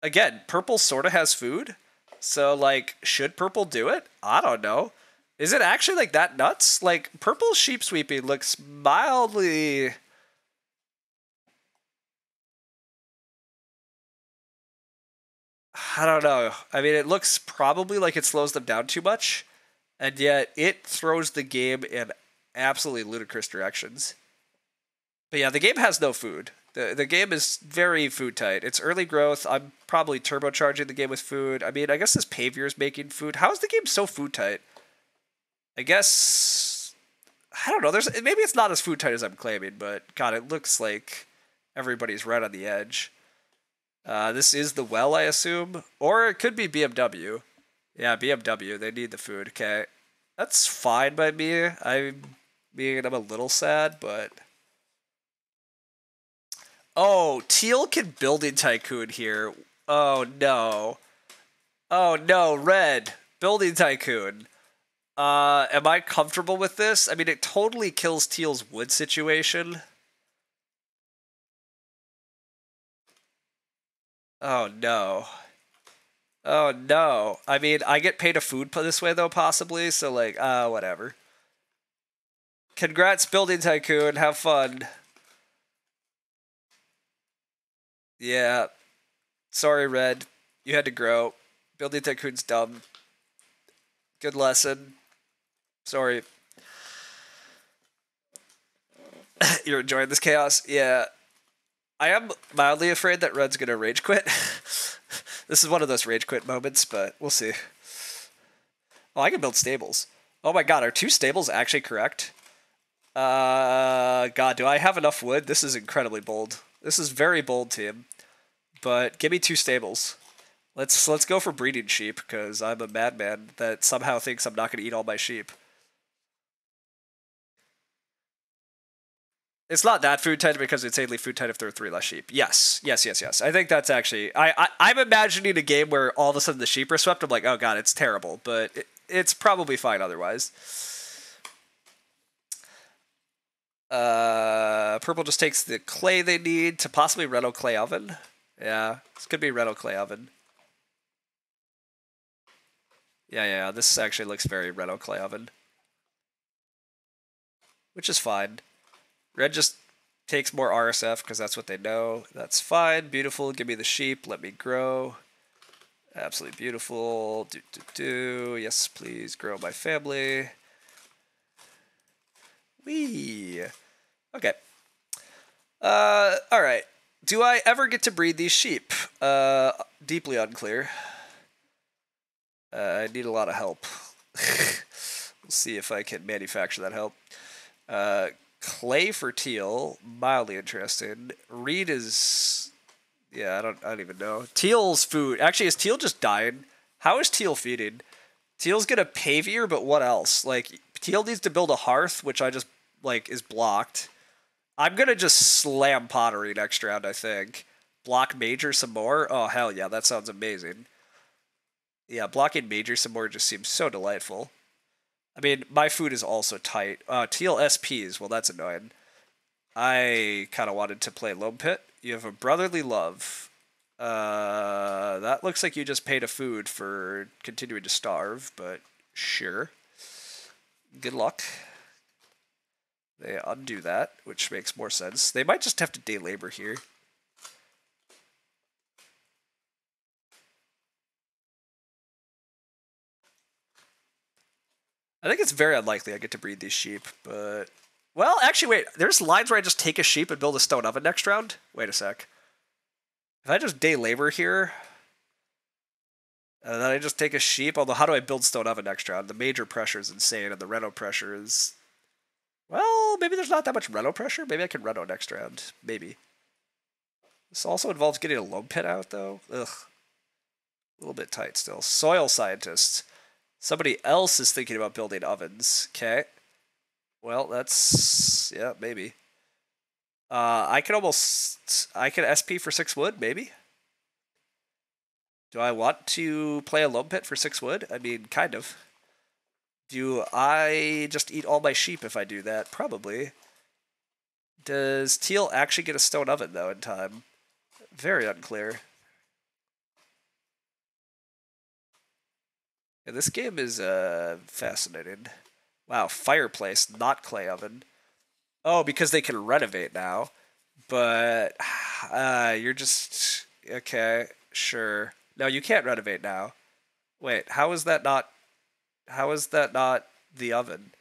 again, purple sort of has food. So like, should purple do it? I don't know. Is it actually like that nuts? Like, purple sheep sweeping looks mildly. I don't know. I mean, it looks probably like it slows them down too much, and yet it throws the game in absolutely ludicrous directions. But yeah, the game has no food. The game is very food tight. It's early growth. I'm probably turbocharging the game with food. I mean, I guess this Pavior is making food. How is the game so food tight? I guess I don't know. There's maybe it's not as food tight as I'm claiming, but God, it looks like everybody's right on the edge. This is the well, I assume, or it could be BMW. Yeah, BMW. They need the food. Okay, that's fine by me. I'm a little sad, but oh, Teal can building tycoon here. Oh no. Oh no, Red building tycoon. Am I comfortable with this? I mean, it totally kills Teal's wood situation. Oh no. Oh no. I mean, I get paid a food this way though, possibly. So like, whatever. Congrats, building tycoon. Have fun. Yeah. Sorry, Red. You had to grow. Building tycoon's dumb. Good lesson. Sorry. You're enjoying this chaos? Yeah. I am mildly afraid that Red's gonna rage quit. This is one of those rage quit moments, but we'll see. Oh, I can build stables. Oh my god, are 2 stables actually correct? God, do I have enough wood? This is incredibly bold. This is very bold, team. But give me 2 stables. Let's go for breeding sheep, because I'm a madman that somehow thinks I'm not going to eat all my sheep. It's not that food tight because it's insanely food tight if there are 3 less sheep. Yes. I think that's actually... I'm imagining a game where all of a sudden the sheep are swept. I'm like, oh god, it's terrible. But it's probably fine otherwise. Purple just takes the clay they need to possibly reno clay oven. Yeah, this could be reno clay oven. Yeah, this actually looks very reno clay oven. Which is fine. Red just takes more RSF because that's what they know. That's fine. Beautiful. Give me the sheep. Let me grow. Absolutely beautiful. Yes, please grow my family. Wee. Okay. Alright. Do I ever get to breed these sheep? Deeply unclear. I need a lot of help. We'll see if I can manufacture that help. Clay for Teal, mildly interested. Reed is... Yeah, I don't even know. Teal's food... Actually, is Teal just dying? How is Teal feeding? Teal's gonna Pavior, but what else? Like, Teal needs to build a hearth, which I just, like, is blocked. I'm gonna just slam pottery next round, I think. Block Major some more? Oh, hell yeah, that sounds amazing. Yeah, blocking Major some more just seems so delightful. I mean, my food is also tight. Teal SPs, well, that's annoying. I kind of wanted to play Loam Pit. You have a brotherly love. That looks like you just paid a food for continuing to starve, but sure. Good luck. They undo that, which makes more sense. They might just have to day labor here. I think it's very unlikely I get to breed these sheep, but Well, actually, wait. There's lines where I just take a sheep and build a stone oven next round. Wait a sec. If I just day labor here, and then I just take a sheep, although how do I build stone oven next round? The major pressure is insane, and the reno pressure is... Well, maybe there's not that much reno pressure. Maybe I can reno next round. Maybe. This also involves getting a loam pit out, though. Ugh. A little bit tight still. Soil scientists. Somebody else is thinking about building ovens. Okay. Well, that's... Yeah, maybe. I can SP for 6 wood, maybe? Do I want to play a loam pit for 6 wood? I mean, kind of. Do I just eat all my sheep if I do that? Probably. Does Teal actually get a stone oven, though, in time? Very unclear. Yeah, this game is fascinating. Wow, fireplace, not clay oven. Oh, because they can renovate now. But you're just... Okay, sure. No, you can't renovate now. Wait, how is that not the oven?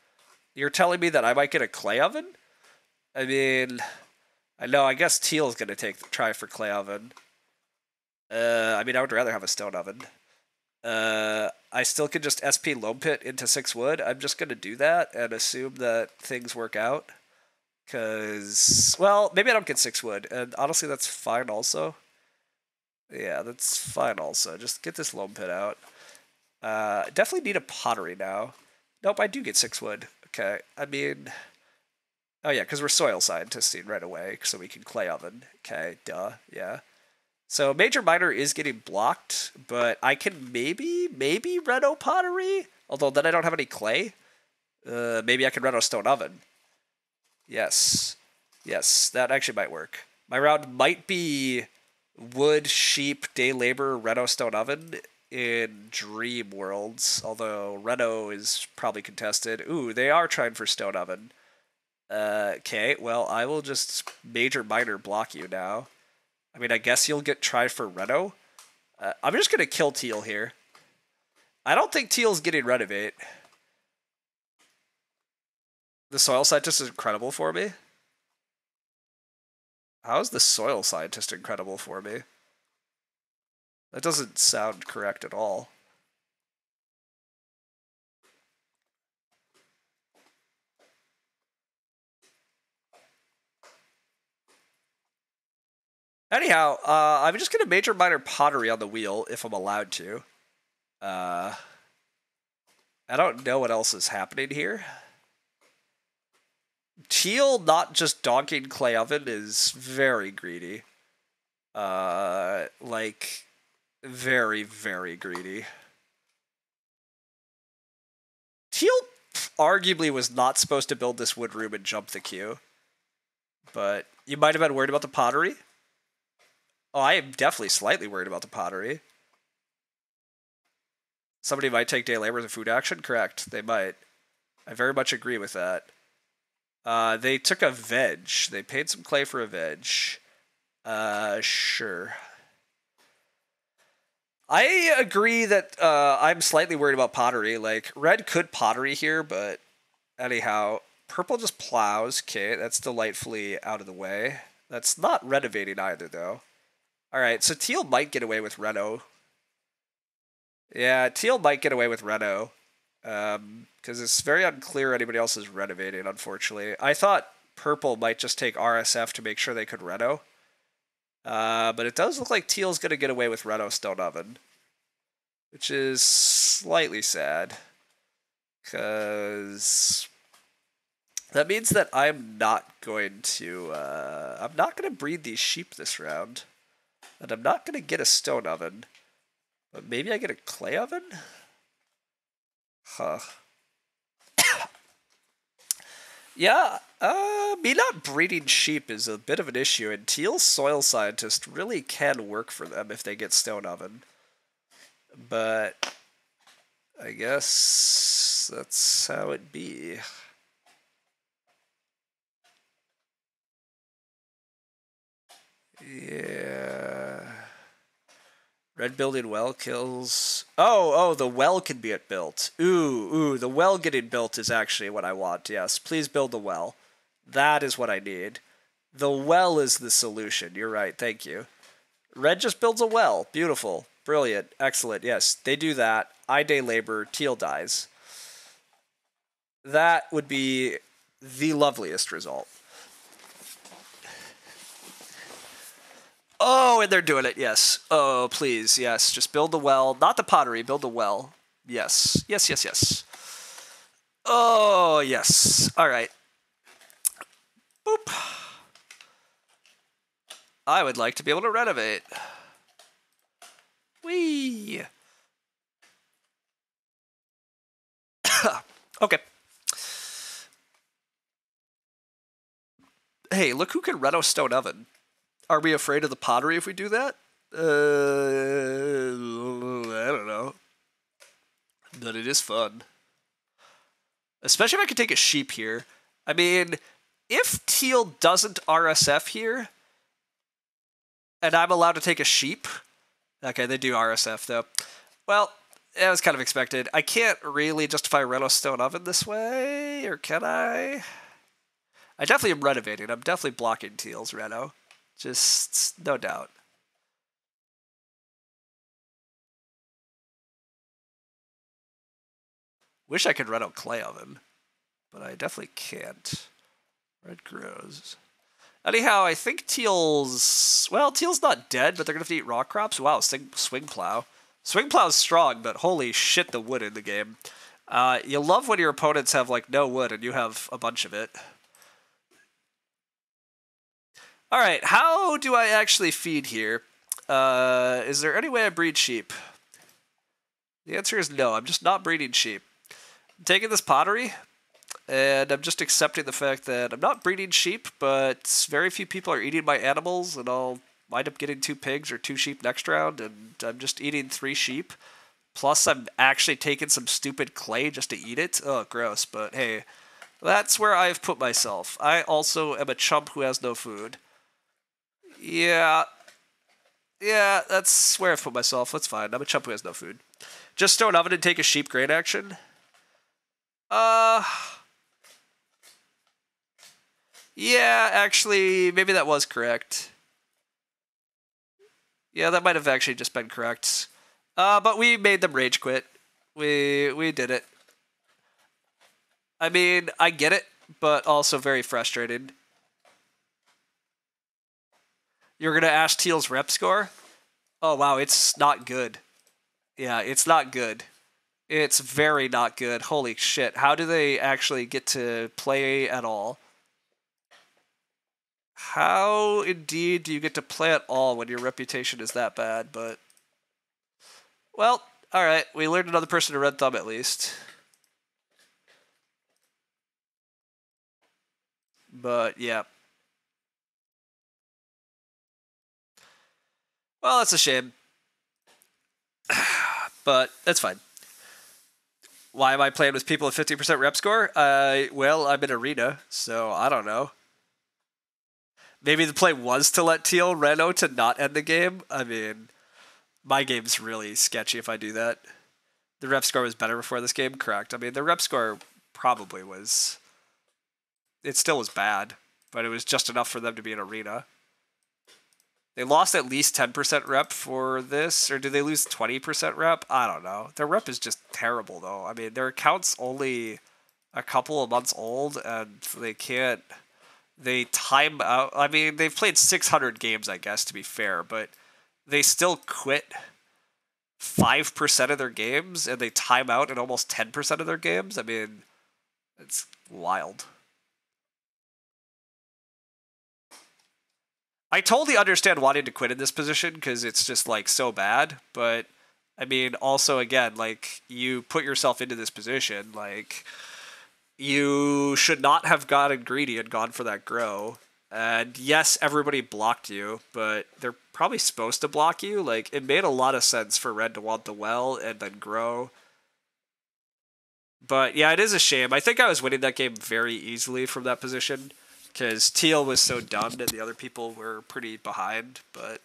You're telling me that I might get a clay oven? I mean, I know, I guess Teal's going to try for clay oven. I mean, I would rather have a stone oven. I still could just SP loam pit into 6 wood. I'm just going to do that and assume that things work out. Because, well, maybe I don't get 6 wood. And honestly, that's fine also. Yeah, that's fine also. Just get this loam pit out. Definitely need a pottery now. Nope, I do get 6 wood. Okay, I mean... Oh yeah, because we're soil scientisting right away, so we can clay oven. Okay, duh, yeah. So major minor is getting blocked, but I can maybe reno pottery? Although then I don't have any clay. Maybe I can reno stone oven. Yes. Yes, that actually might work. My round might be wood, sheep, day labor, reno stone oven in dream worlds, although reno is probably contested. Ooh, they are trying for stone oven. Okay, well, I will just major minor block you now. I mean, I guess you'll try for reno. I'm just going to kill Teal here. I don't think Teal's getting renovate. The soil scientist is incredible for me. How is the soil scientist incredible for me? That doesn't sound correct at all. Anyhow, I'm just going to major minor pottery on the wheel if I'm allowed to. I don't know what else is happening here. Teal not just donking clay oven is very greedy. Like, very, very greedy. Teal arguably was not supposed to build this wood room and jump the queue. But you might have been worried about the pottery. Oh, I am definitely slightly worried about the pottery. Somebody might take day labor as a food action? Correct, they might. I very much agree with that. They took a veg. They paid some clay for a veg. Sure. I agree that I'm slightly worried about pottery. Like, red could pottery here, but anyhow, purple just plows. Okay, that's delightfully out of the way. That's not renovating either, though. Alright, so Teal might get away with reno. Yeah, Teal might get away with reno. Because it's very unclear anybody else is renovating, unfortunately. I thought purple might just take RSF to make sure they could reno. But it does look like Teal's going to get away with reno stone oven. Which is slightly sad. Because that means that I'm not going to breed these sheep this round. And I'm not going to get a stone oven. But maybe I get a clay oven? Huh. Yeah, me not breeding sheep is a bit of an issue, and Teal's soil scientist really can work for them if they get stone oven. But I guess that's how it be. Yeah. Red building well kills... Oh, the well can be built. Ooh, the well getting built is actually what I want, yes. Please build the well. That is what I need. The well is the solution. You're right. Thank you. Red just builds a well. Beautiful. Brilliant. Excellent. Yes, they do that. I day labor. Teal dies. That would be the loveliest result. Oh, and they're doing it. Yes. Oh, please. Yes. Just build the well. Not the pottery. Build the well. Yes. Yes, yes, yes. Oh, yes. All right. Boop. I would like to be able to renovate. Whee! Okay. Hey, look who can reno stone oven. Are we afraid of the pottery if we do that? I don't know. But it is fun. Especially if I could take a sheep here. I mean, if teal doesn't RSF here, and I'm allowed to take a sheep... Okay, they do RSF, though. Well, it was kind of expected. I can't really justify reno stone oven this way, or can I? I definitely am renovating. I'm definitely blocking teal's reno. Just, no doubt. Wish I could reno clay oven, but I definitely can't. Red grows. Anyhow, I think teal's... Well, teal's not dead, but they're going to have to eat rock crops. Wow, swing plow. Swing plow's strong, but holy shit, the wood in the game. You love when your opponents have, like, no wood and you have a bunch of it. Alright, how do I actually feed here? Is there any way I breed sheep? The answer is no. I'm just not breeding sheep. I'm taking this pottery, and I'm just accepting the fact that I'm not breeding sheep, but very few people are eating my animals, and I'll wind up getting 2 pigs or 2 sheep next round, and I'm just eating 3 sheep. Plus, I'm actually taking some stupid clay just to eat it. Oh, gross, but hey, that's where I've put myself. I also am a chump who has no food. Yeah, that's where I've put myself. That's fine. I'm a chump who has no food. Just stone oven and take a sheep grain action? Yeah, actually, maybe that was correct. Yeah, that might have actually just been correct. But we made them rage quit. We did it. I mean, I get it, but also very frustrated. You're gonna ask teal's rep score? Oh wow, it's not good. Yeah, it's not good. It's very not good. Holy shit. How do they actually get to play at all? How indeed do you get to play at all when your reputation is that bad? But, well, alright. We learned another person to red thumb at least. But, yeah. Well, that's a shame. But, that's fine. Why am I playing with people with 50% rep score? Well, I'm in arena, so I don't know. Maybe the play was to let teal reno to not end the game. I mean, my game's really sketchy if I do that. The rep score was better before this game, correct? I mean, the rep score probably was... It still was bad, but it was just enough for them to be in arena. They lost at least 10% rep for this, or did they lose 20% rep? I don't know. Their rep is just terrible, though. I mean, their account's only a couple of months old, and they can't... They time out. I mean, they've played 600 games, I guess, to be fair, but they still quit 5% of their games, and they time out in almost 10% of their games. I mean, it's wild. I totally understand wanting to quit in this position because it's just, like, so bad, but, I mean, also, again, like, you put yourself into this position, like... You should not have gotten greedy and gone for that grow. And yes, everybody blocked you, but they're probably supposed to block you. Like, it made a lot of sense for red to want the well and then grow. But yeah, it is a shame. I think I was winning that game very easily from that position because teal was so dumb and the other people were pretty behind, but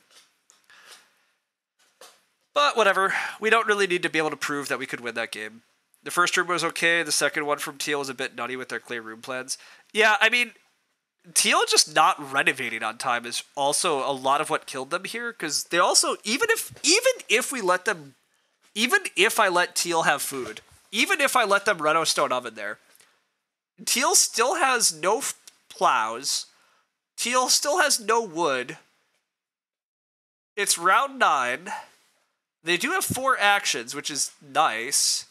whatever. We don't really need to be able to prove that we could win that game. The first room was okay. The second one from teal was a bit nutty with their clear room plans. Yeah, I mean, Teal just not renovating on time is also a lot of what killed them here, because they also, even if we let them, even if I let Teal have food, even if I let them reno stone oven there, Teal still has no plows. Teal still has no wood. It's round 9. They do have 4 actions, which is nice,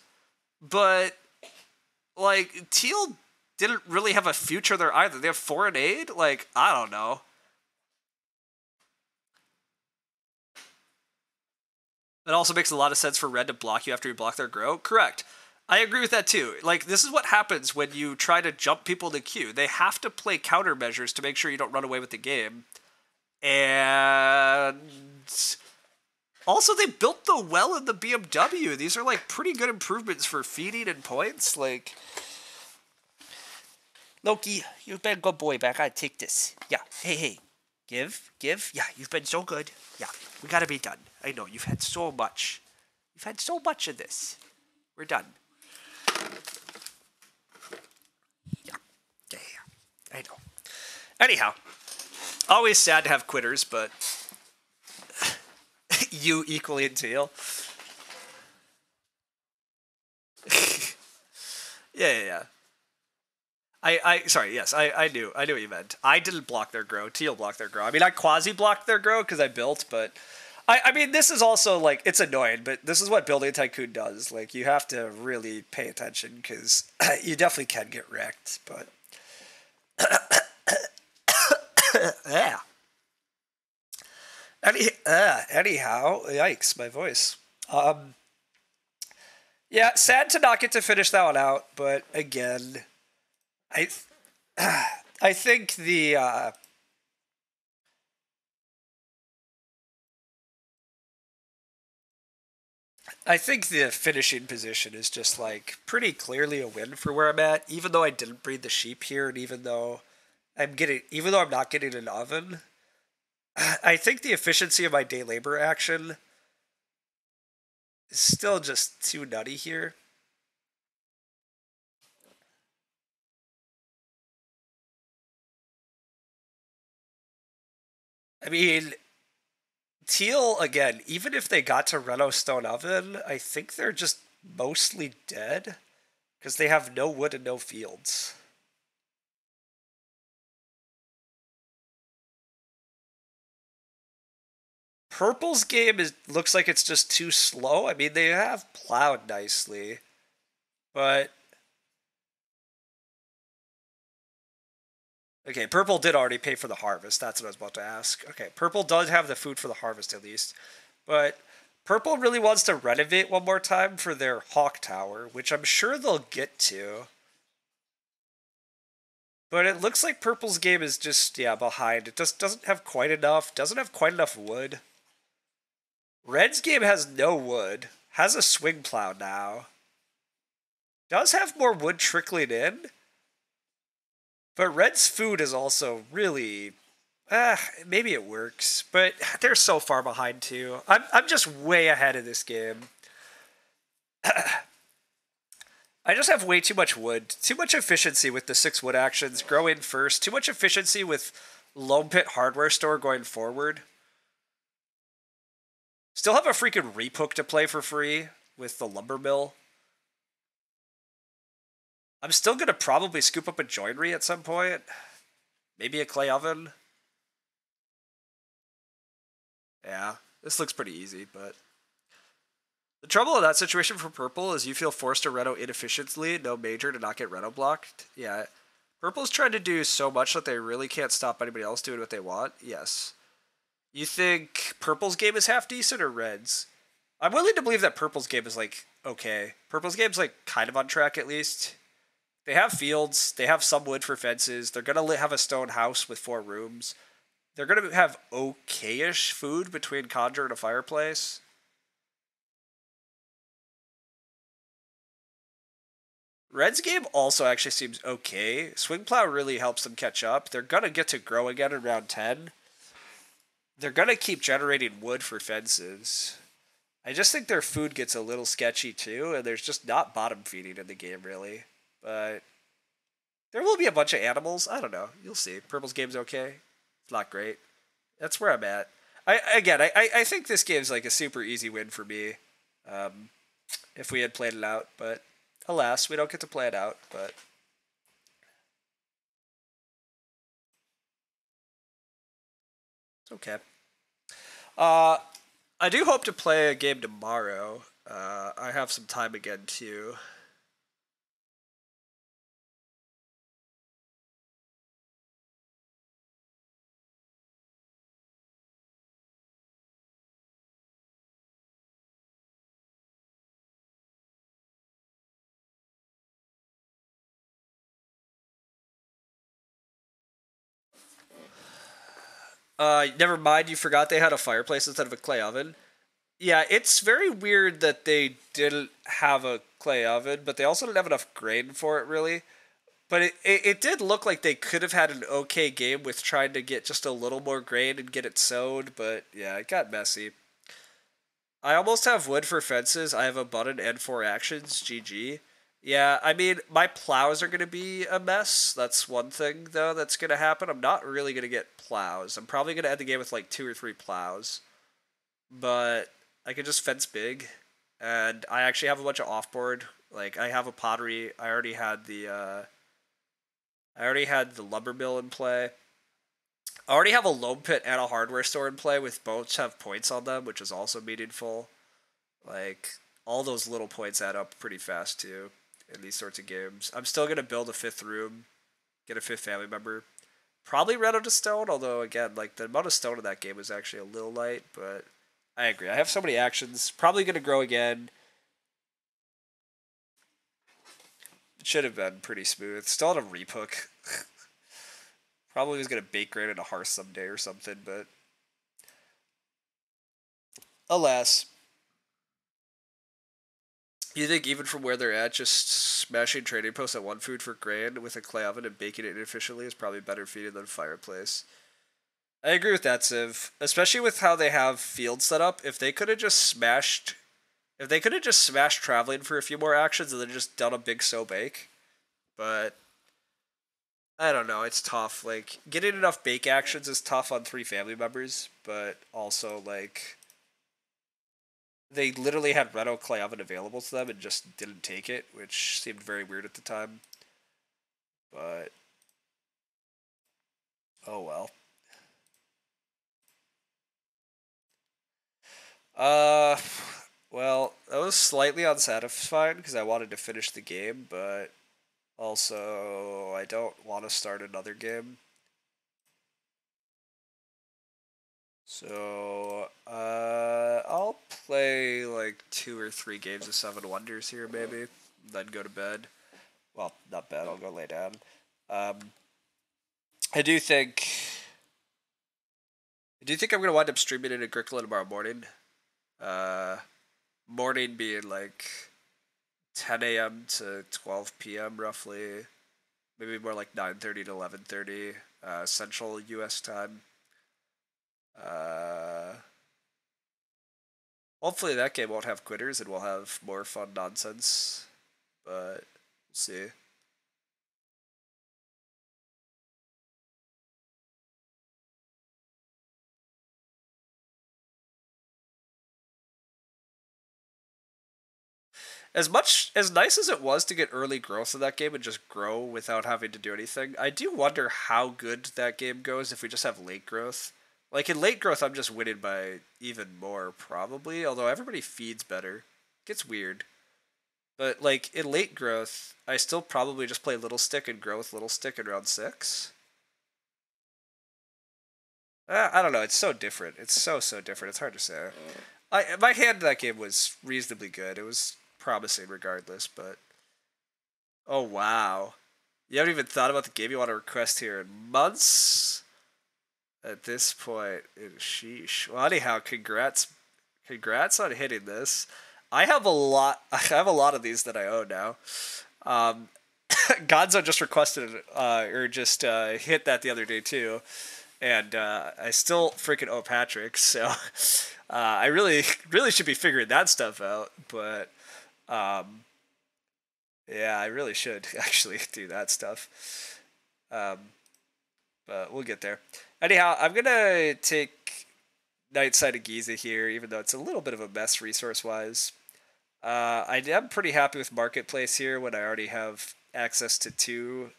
but like Teal didn't really have a future there either. They have foreign aid? Like, I don't know. It also makes a lot of sense for red to block you after you block their grow. Correct. I agree with that too. Like, this is what happens when you try to jump people in the queue. They have to play countermeasures to make sure you don't run away with the game. And also, they built the well in the BMW. These are like pretty good improvements for feeding and points. Like, Loki, you've been a good boy, but I gotta take this. Yeah, hey. Give. Yeah, you've been so good. Yeah, we gotta be done. I know, you've had so much. You've had so much of this. We're done. Yeah, I know. Anyhow, always sad to have quitters, but you equally in Teal. Yeah. Sorry, yes, I knew what you meant. I didn't block their grow. Teal blocked their grow. I mean, I quasi-blocked their grow because I built, but I mean, this is also, like, it's annoying, but this is what Building Tycoon does. Like, you have to really pay attention because you definitely can get wrecked, but... yeah. Anyhow, yikes, my voice. Yeah, sad to not get to finish that one out, but again... I think the finishing position is just like pretty clearly a win for where I'm at, even though I didn't breed the sheep here, and even though I'm not getting an oven. I think the efficiency of my day labor action is still just too nutty here. I mean, Teal, again, even if they got to Reno Stone Oven, I think they're just mostly dead because they have no wood and no fields. Purple's game looks like it's just too slow. I mean, they have plowed nicely, but... Okay, Purple did already pay for the harvest. That's what I was about to ask. Okay, Purple does have the food for the harvest at least. But Purple really wants to renovate one more time for their Hawk Tower, which I'm sure they'll get to. But it looks like Purple's game is just, yeah, behind. It just doesn't have quite enough. Doesn't have quite enough wood. Red's game has no wood. Has a swing plow now. Does have more wood trickling in. But Red's food is also really... maybe it works, but they're so far behind too. I'm just way ahead of this game. I just have way too much wood. Too much efficiency with the 6 wood actions. Grow in first. Too much efficiency with Loam Pit Hardware Store going forward. Still have a freaking Reap-Hook to play for free with the Lumber Mill. I'm still going to probably scoop up a joinery at some point. Maybe a clay oven. Yeah, this looks pretty easy, but... The trouble in that situation for Purple is you feel forced to reno inefficiently, no major to not get reno blocked. Yeah, Purple's trying to do so much that they really can't stop anybody else doing what they want. Yes. You think Purple's game is half decent or Red's? I'm willing to believe that Purple's game is, like, okay. Purple's game's, like, kind of on track at least. They have fields. They have some wood for fences. They're going to have a stone house with 4 rooms. They're going to have okay-ish food between Conjure and a fireplace. Red's game also actually seems okay. Swing Plow really helps them catch up. They're going to get to grow again in round 10. They're going to keep generating wood for fences. I just think their food gets a little sketchy too, and there's just not bottom feeding in the game really. But There will be a bunch of animals. I don't know. You'll see. Purple's game's okay. It's not great. That's where I'm at. I think this game's like a super easy win for me. Um, if we had played it out, but alas, we don't get to play it out. But it's okay. Uh, I do hope to play a game tomorrow. I have some time again too. Never mind. You forgot they had a fireplace instead of a clay oven. Yeah, it's very weird that they didn't have a clay oven, but they also didn't have enough grain for it, really. But it did look like they could have had an okay game with trying to get just a little more grain and get it sowed, but yeah, it got messy. I almost have wood for fences. I have a button and 4 actions. GG. Yeah, I mean, my plows are going to be a mess. That's one thing, though, that's going to happen. I'm not really going to get plows. I'm probably going to end the game with like 2 or 3 plows. But I can just fence big. And I actually have a bunch of offboard. Like, I have a pottery. I already had the lumber mill in play. I already have a loam pit and a hardware store in play with both have points on them, which is also meaningful. Like, all those little points add up pretty fast, too, in these sorts of games. I'm still going to build a 5th room, get a 5th family member. Probably run out of stone, although, again, like, the amount of stone in that game was actually a little light, but I agree. I have so many actions. Probably going to grow again. It should have been pretty smooth. Still had a reap hook. Probably was going to bake grain in a hearth someday or something, but alas. You think even from where they're at, just smashing trading posts at 1 food for grain with a clay oven and baking it inefficiently is probably better feeding than fireplace. I agree with that, Civ. Especially with how they have fields set up. If they could have just smashed traveling for a few more actions and then just done a big sow bake. But I don't know, it's tough. Like, getting enough bake actions is tough on 3 family members, but also like they literally had Reno Clay Oven available to them and just didn't take it, which seemed very weird at the time. But oh well. Uh, well, that was slightly unsatisfying because I wanted to finish the game, but also I don't want to start another game. So, I'll play like 2 or 3 games of Seven Wonders here, maybe, then go to bed. Well, not bed. I'll go lay down. Um, I do think, I'm gonna wind up streaming in Agricola tomorrow morning. Uh, Morning being like 10 a.m. to 12 p.m. roughly, maybe more like 9:30 to 11:30 Central U.S. time. Uh, Hopefully that game won't have quitters and we'll have more fun nonsense, but we'll see. As nice as it was to get early growth in that game and just grow without having to do anything, I do wonder how good that game goes if we just have late growth. Like in late growth, I'm just winning by even more probably. Although everybody feeds better, it gets weird. But like in late growth, I still probably just play Little Stick and grow with Little Stick in round 6. I don't know. It's so different. It's so different. It's hard to say. My hand in that game was reasonably good. It was promising regardless, but oh wow, you haven't even thought about the game you want to request here in months. At this point, sheesh. Well, anyhow, congrats on hitting this. I have a lot. I have a lot of these that I own now. Um, Gonzo just requested or just hit that the other day too, and I still freaking owe Patrick. So I really should be figuring that stuff out. But um, Yeah, I really should actually do that stuff. Um, but we'll get there. Anyhow, I'm gonna take Night Side of Giza here, even though it's a little bit of a mess resource-wise. I am pretty happy with Marketplace here when I already have access to two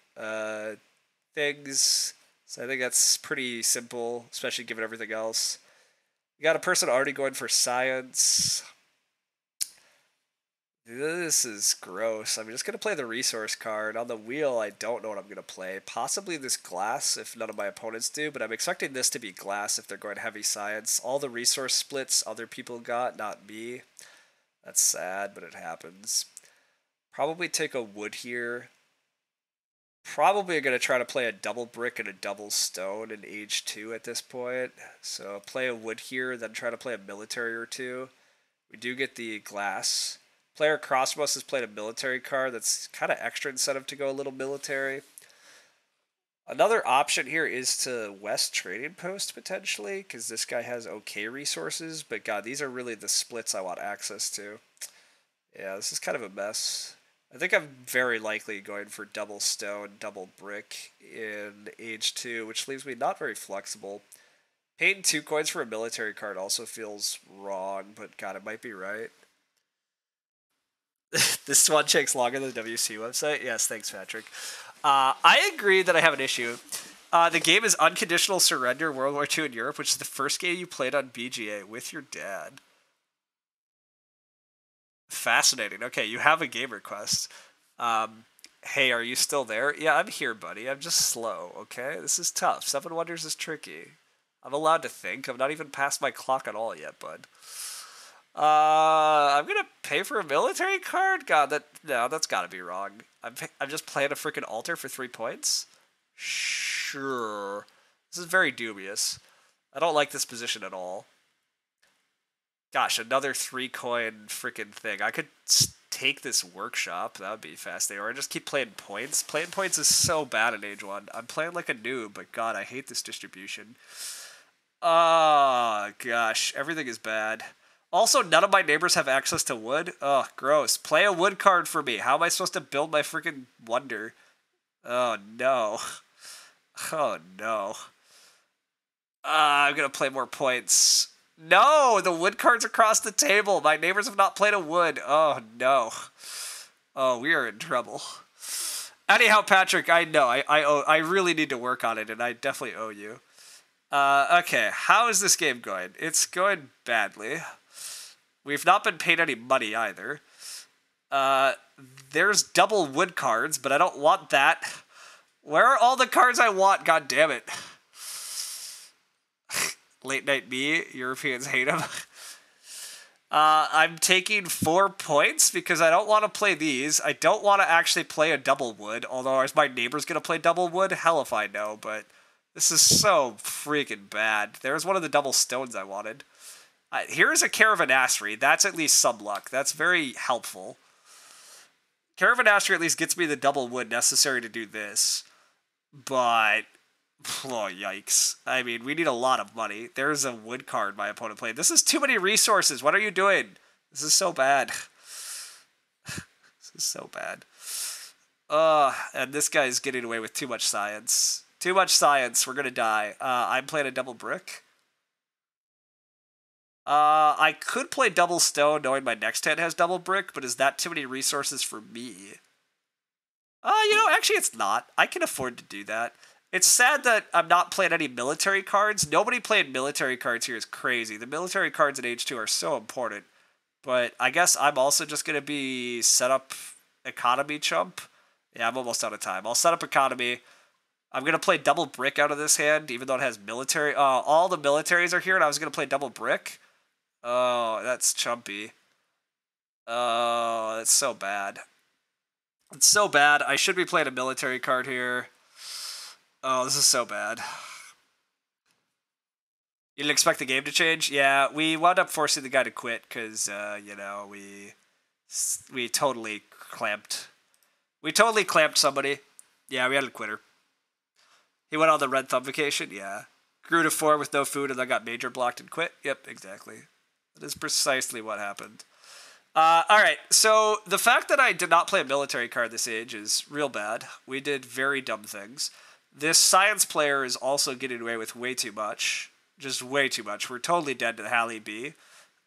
things. So I think that's pretty simple, especially given everything else. You got a person already going for science. This is gross. I'm just going to play the resource card. On the wheel, I don't know what I'm going to play. Possibly this glass if none of my opponents do, but I'm expecting this to be glass if they're going heavy science. All the resource splits other people got, not me. That's sad, but it happens. Probably take a wood here. Probably going to try to play a double brick and a double stone in age 2 at this point. So play a wood here, then try to play a military or two. We do get the glass. Player across from us has played a military card. That's kind of extra incentive to go a little military. Another option here is to West Trading Post, potentially, because this guy has okay resources. But God, these are really the splits I want access to. Yeah, this is kind of a mess. I think I'm very likely going for double stone, double brick in age 2, which leaves me not very flexible. Paying 2 coins for a military card also feels wrong, but God, it might be right. This one takes longer than the WC website? Yes, thanks, Patrick. I agree that I have an issue. The game is Unconditional Surrender World War II in Europe, which is the first game you played on BGA with your dad. Fascinating. Okay, you have a game request. Hey, are you still there? Yeah, I'm here, buddy. I'm just slow, okay? This is tough. Seven Wonders is tricky. I'm allowed to think. I'm not even past my clock at all yet, bud. I'm gonna pay for a military card? God, that's gotta be wrong. I'm just playing a freaking altar for 3 points? Sure. This is very dubious. I don't like this position at all. Gosh, another 3 coin freaking thing. I could take this workshop. That would be fascinating. Or I just keep playing points. Playing points is so bad in Age 1. I'm playing like a noob, but God, I hate this distribution. Oh, gosh. Everything is bad. Also, none of my neighbors have access to wood. Oh, gross. Play a wood card for me. How am I supposed to build my freaking wonder? Oh, no. Oh, no. I'm going to play more points. No, the wood cards across the table. My neighbors have not played a wood. Oh, no. Oh, we are in trouble. Anyhow, Patrick, I know. I really need to work on it, and I definitely owe you. Okay, how is this game going? It's going badly. We've not been paid any money either. There's double wood cards, but I don't want that. Where are all the cards I want? God damn it. Late Night Me, Europeans hate him. I'm taking 4 points because I don't want to play these. I don't want to actually play a double wood, although is my neighbor's going to play double wood? Hell if I know, but this is so freaking bad. There's one of the double stones I wanted. Here's a Caravanassery. That's at least some luck. That's very helpful. Caravanassery at least gets me the double wood necessary to do this. But, oh, yikes. I mean, we need a lot of money. There's a wood card my opponent played. This is too many resources. What are you doing? This is so bad. This is so bad. And this guy's getting away with too much science. Too much science. We're going to die. I'm playing a double brick. I could play double stone knowing my next hand has double brick, but is that too many resources for me? Actually it's not. I can afford to do that. It's sad that I'm not playing any military cards. Nobody playing military cards here is crazy. The military cards in H2 are so important. But I guess I'm also just going to be set up economy chump. Yeah, I'm almost out of time. I'll set up economy. I'm going to play double brick out of this hand, even though it has military. All the militaries are here, and I was going to play double brick. Oh, that's chumpy. Oh, that's so bad. It's so bad. I should be playing a military card here. Oh, this is so bad. You didn't expect the game to change? Yeah, we wound up forcing the guy to quit because, we totally clamped. We totally clamped somebody. Yeah, we had a quitter. He went on the red thumb vacation? Yeah. Grew to 4 with no food and then got major blocked and quit? Yep, exactly. That is precisely what happened. All right, so the fact that I did not play a military card this age is real bad. We did very dumb things. This science player is also getting away with way too much. Just way too much. We're totally dead to the Halley B.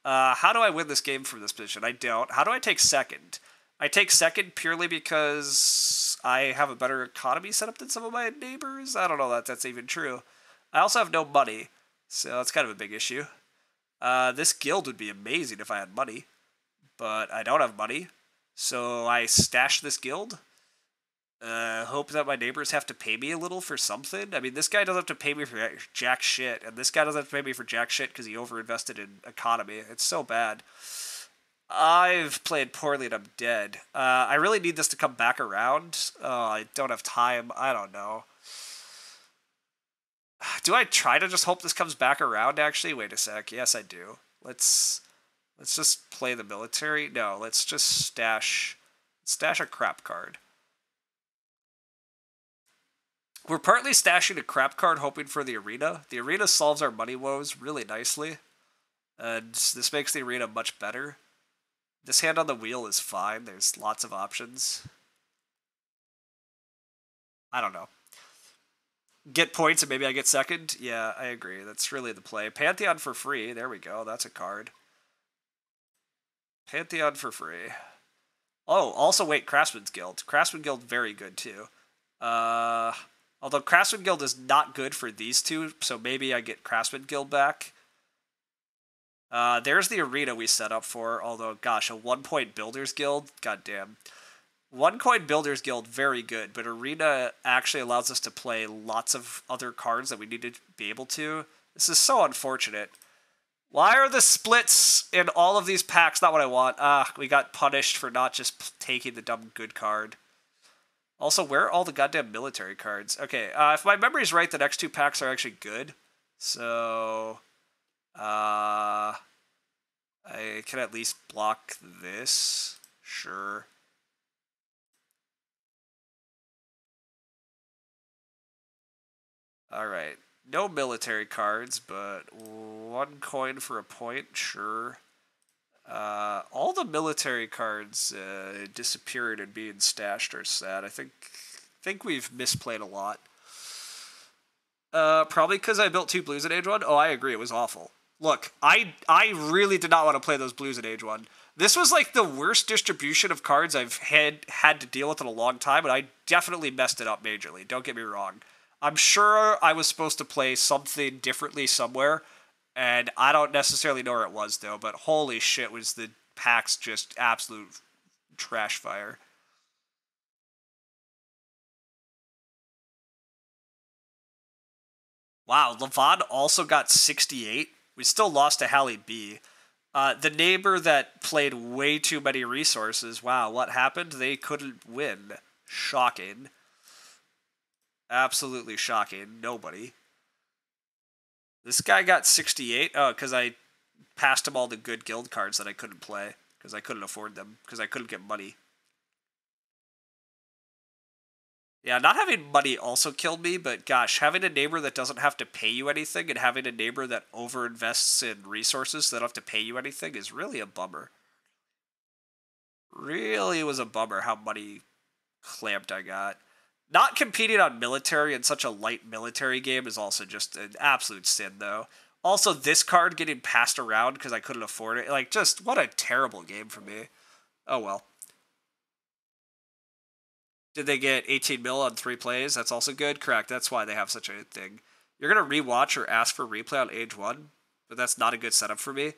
How do I win this game from this position? I don't. How do I take second? I take second purely because I have a better economy setup than some of my neighbors. I don't know that that's even true. I also have no money, so that's kind of a big issue. This guild would be amazing if I had money, but I don't have money, so I stash this guild. Hope that my neighbors have to pay me a little for something. I mean, this guy doesn't have to pay me for jack shit, and this guy doesn't have to pay me for jack shit because he overinvested in economy. It's so bad. I've played poorly and I'm dead. I really need this to come back around. I don't have time. I don't know. Do I try to just hope this comes back around, actually? Wait a sec. Yes, I do. Let's just play the military. No, let's just stash a crap card. We're partly stashing a crap card hoping for the arena. The arena solves our money woes really nicely, and this makes the arena much better. This hand on the wheel is fine. There's lots of options. I don't know. Get points and maybe I get second? Yeah, I agree. That's really the play. Pantheon for free. There we go. That's a card. Pantheon for free. Oh, also wait, Craftsman's Guild. Craftsman Guild, very good too. Although Craftsman Guild is not good for these two, so maybe I get Craftsman Guild back. There's the arena we set up for, although, gosh, a 1-point Builders Guild? Goddamn. 1-coin Builders Guild, very good, but Arena actually allows us to play lots of other cards that we need to be able to. This is so unfortunate. Why are the splits in all of these packs not what I want? We got punished for not just taking the dumb good card. Also, where are all the goddamn military cards? Okay, if my memory's right, the next two packs are actually good. So, I can at least block this. Sure. Alright. No military cards, but 1 coin for a point, sure. All the military cards disappeared and being stashed are sad. I think we've misplayed a lot. Probably because I built 2 blues in Age 1. Oh, I agree, it was awful. Look, I really did not want to play those blues in Age 1. This was like the worst distribution of cards I've had to deal with in a long time, and I definitely messed it up majorly. Don't get me wrong. I'm sure I was supposed to play something differently somewhere, and I don't necessarily know where it was, though, but holy shit was the packs just absolute trash fire. Wow, Levon also got 68. We still lost to Hallie B. The neighbor that played way too many resources, wow, what happened? They couldn't win. Shocking. Absolutely shocking. Nobody. This guy got 68. Oh, because I passed him all the good guild cards that I couldn't play. Because I couldn't afford them. Because I couldn't get money. Yeah, not having money also killed me, but gosh, having a neighbor that doesn't have to pay you anything and having a neighbor that overinvests in resources that don't have to pay you anything is really a bummer. Really was a bummer how money clamped I got. Not competing on military in such a light military game is also just an absolute sin, though. Also, this card getting passed around because I couldn't afford it. Like, just, what a terrible game for me. Oh, well. Did they get 18 mil on 3 plays? That's also good? Correct, that's why they have such a thing. You're going to rewatch or ask for replay on Age 1, but that's not a good setup for me?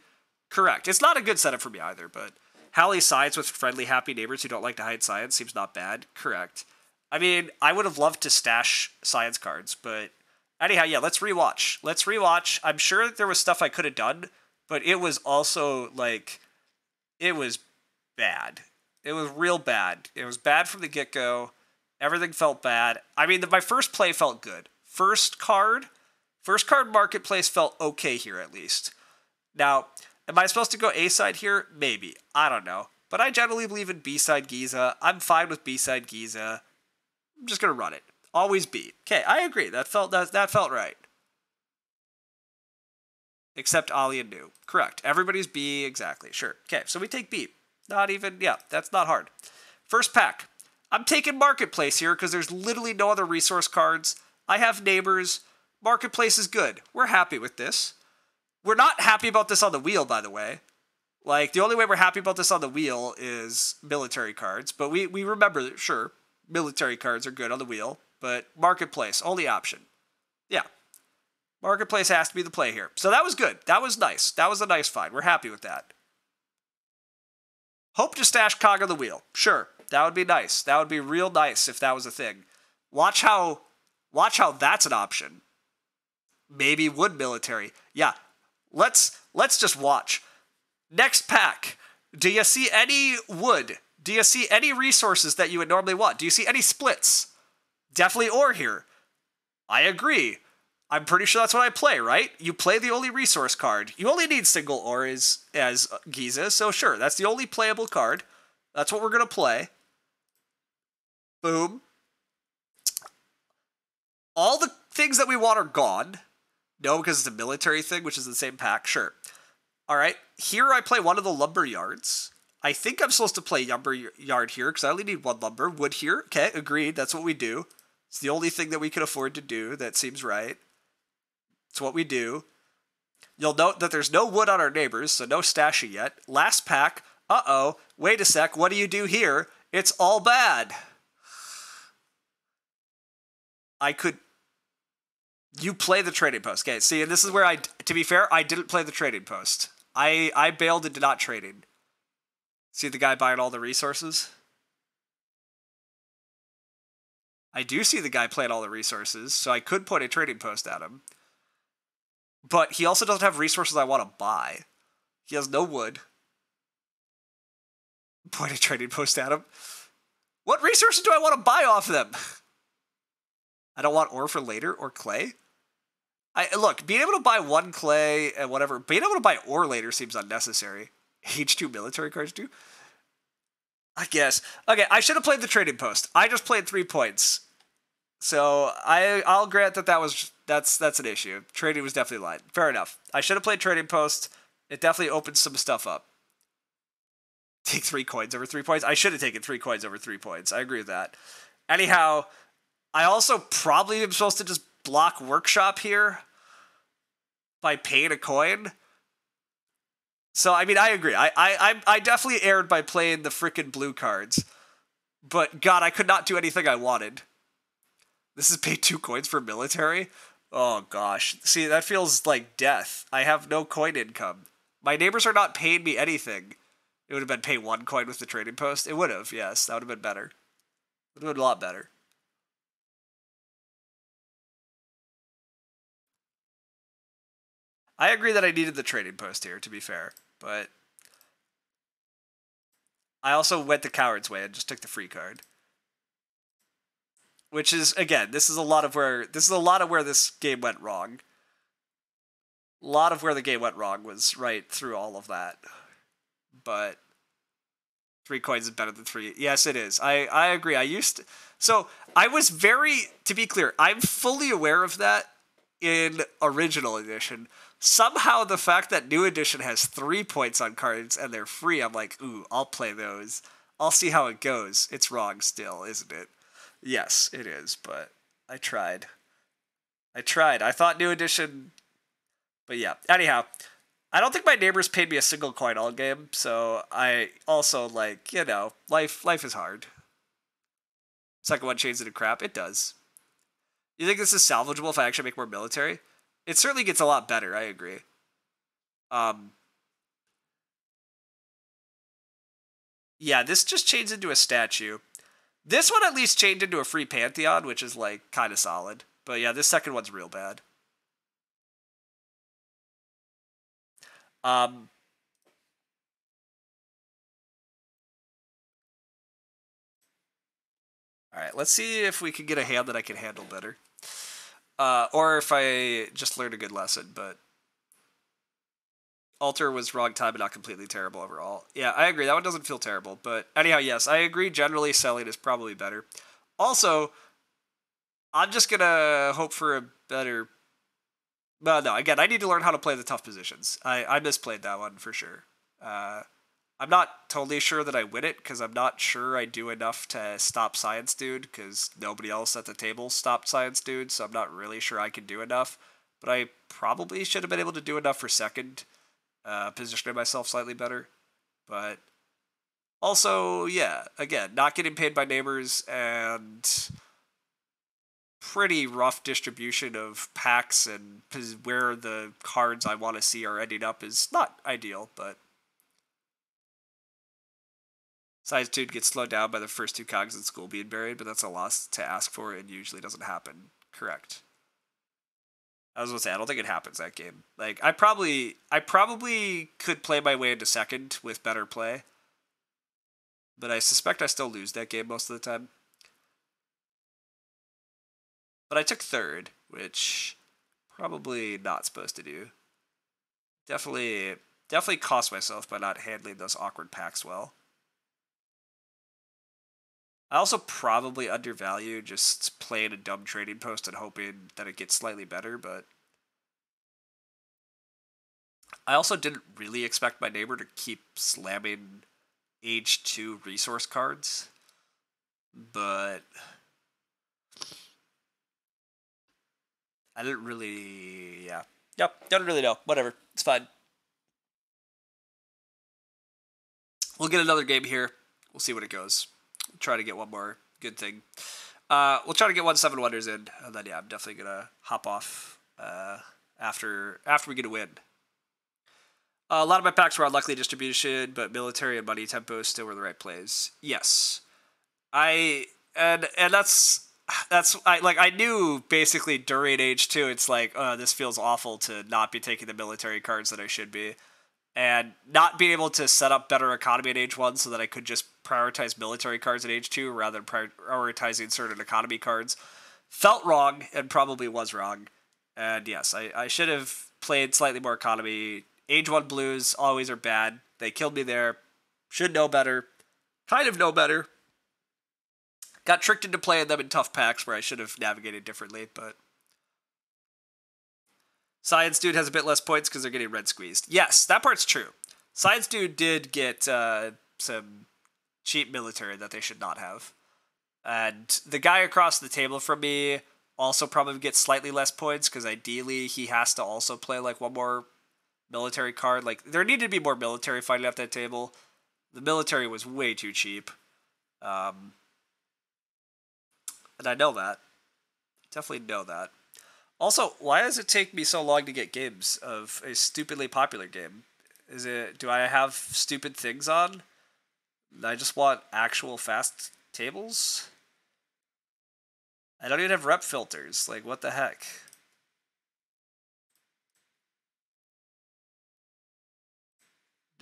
Correct. It's not a good setup for me either, but Hallie sides with friendly, happy neighbors who don't like to hide science seems not bad. Correct. I mean, I would have loved to stash science cards, but anyhow, yeah, let's rewatch. Let's rewatch. I'm sure there was stuff I could have done, but it was also, like, it was bad. It was real bad. It was bad from the get-go. Everything felt bad. I mean, my first play felt good. First card marketplace felt okay here, at least. Now, am I supposed to go A-side here? Maybe. I don't know. But I generally believe in B-side Giza. I'm fine with B-side Giza. I'm just going to run it. Always B. Okay, I agree. That felt right. Except Ali and Nu. Correct. Everybody's B, exactly. Sure. Okay, so we take B. Not even, yeah, that's not hard. First pack. I'm taking Marketplace here because there's literally no other resource cards. I have neighbors. Marketplace is good. We're happy with this. We're not happy about this on the wheel, by the way. Like, the only way we're happy about this on the wheel is military cards. But we remember that, sure, military cards are good on the wheel. But Marketplace, only option. Yeah. Marketplace has to be the play here. So that was good. That was nice. That was a nice find. We're happy with that. Hope to stash Cog on the wheel. Sure. That would be nice. That would be real nice if that was a thing. Watch how that's an option. Maybe wood military. Yeah. Let's just watch. Next pack. Do you see any wood? Do you see any resources that you would normally want? Do you see any splits? Definitely ore here. I agree. I'm pretty sure that's what I play, right? You play the only resource card. You only need single ore as Giza, so sure, that's the only playable card. That's what we're going to play. Boom. All the things that we want are gone. No, because it's a military thing, which is the same pack. Sure. All right. Here I play one of the lumber yards. I think I'm supposed to play lumber yard here because I only need one lumber. Wood here. Okay, agreed. That's what we do. It's the only thing that we can afford to do. That seems right. It's what we do. You'll note that there's no wood on our neighbors, so no stashing yet. Last pack. Uh-oh. Wait a sec. What do you do here? It's all bad. I could... You play the trading post. Okay, see, and this is where to be fair, I didn't play the trading post. I bailed into not trading. See the guy buying all the resources? I do see the guy playing all the resources, so I could put a trading post at him. But he also doesn't have resources I want to buy. He has no wood. Point a trading post at him. What resources do I want to buy off them? I don't want ore for later or clay. Look, being able to buy one clay and whatever, being able to buy ore later seems unnecessary. H2 military cards too? I guess. Okay, I should have played the trading post. I just played 3 points. So I'll grant that's an issue. Trading was definitely lying. Fair enough. I should have played trading post. It definitely opens some stuff up. Take 3 coins over 3 points. I should have taken 3 coins over 3 points. I agree with that. Anyhow, I also probably am supposed to just block workshop here by paying a coin. So, I mean, I agree. I definitely erred by playing the frickin' blue cards. But, God, I could not do anything I wanted. This is pay 2 coins for military? Oh, gosh. See, that feels like death. I have no coin income. My neighbors are not paying me anything. It would have been pay 1 coin with the trading post. It would have, yes. That would have been better. It would have been a lot better. I agree that I needed the trading post here, to be fair. But I also went the coward's way and just took the free card. Which is, again, this is a lot of where this game went wrong. A lot of where the game went wrong was right through all of that. But 3 coins is better than 3. Yes, it is. I agree. So I was to be clear, I'm fully aware of that in original edition. Somehow the fact that new edition has 3 points on cards and they're free, I'm like, ooh, I'll play those. I'll see how it goes. It's wrong still, isn't it? Yes, it is, but I tried. I thought new edition... But yeah, anyhow, I don't think my neighbors paid me a single coin all game, so I also, like, you know, life is hard. Second one changed into crap. It does. You think this is salvageable if I actually make more military? It certainly gets a lot better, I agree. Yeah, this just changed into a statue. This one at least changed into a free Pantheon, which is, like, kind of solid. But yeah, this second one's real bad. Alright, let's see if we can get a hand that I can handle better. Or if I just learned a good lesson, but... Alter was wrong time and not completely terrible overall. Yeah, I agree. That one doesn't feel terrible. But anyhow, yes, I agree. Generally, selling is probably better. Also, I'm just going to hope for a better... Well, no, again, I need to learn how to play the tough positions. I misplayed that one for sure. I'm not totally sure that I win it because I'm not sure I do enough to stop Science Dude because nobody else at the table stopped Science Dude, so I'm not really sure I can do enough. But I probably should have been able to do enough for second, positioning myself slightly better. But also, yeah, again, not getting paid by neighbors and pretty rough distribution of packs and where the cards I want to see are ending up is not ideal, but Science Dude gets slowed down by the first two cogs in school being buried, but that's a loss to ask for and usually doesn't happen. Correct. I was gonna say I don't think it happens that game. Like I probably could play my way into second with better play, but I suspect I still lose that game most of the time. But I took third, which probably not supposed to do. Definitely cost myself by not handling those awkward packs well. I also probably undervalue just playing a dumb trading post and hoping that it gets slightly better, but I also didn't really expect my neighbor to keep slamming age 2 resource cards, but I didn't really, yeah. Yep, don't really know. Whatever, it's fine. We'll get another game here. We'll see what it goes. Try to get one more good thing. We'll try to get 1 7 Wonders in, and then yeah, I'm definitely gonna hop off after we get a win. A lot of my packs were unlucky distribution, but military and money tempo still were the right plays. Yes, and that's I knew basically during age 2, it's like this feels awful to not be taking the military cards that I should be. And not being able to set up better economy at age 1 so that I could just prioritize military cards at age 2 rather than prioritizing certain economy cards felt wrong and probably was wrong. And yes, I should have played slightly more economy. Age 1 blues always are bad. They killed me there. Should know better. Kind of know better. Got tricked into playing them in tough packs where I should have navigated differently, but Science Dude has a bit less points because they're getting red squeezed. Yes, that part's true. Science Dude did get some cheap military that they should not have. And the guy across the table from me also probably gets slightly less points because ideally he has to also play like one more military card. Like there needed to be more military fighting at that table. The military was way too cheap. And I know that. Definitely know that. Also, why does it take me so long to get games of a stupidly popular game? Do I have stupid things on? I just want actual fast tables? I don't even have rep filters. Like, what the heck?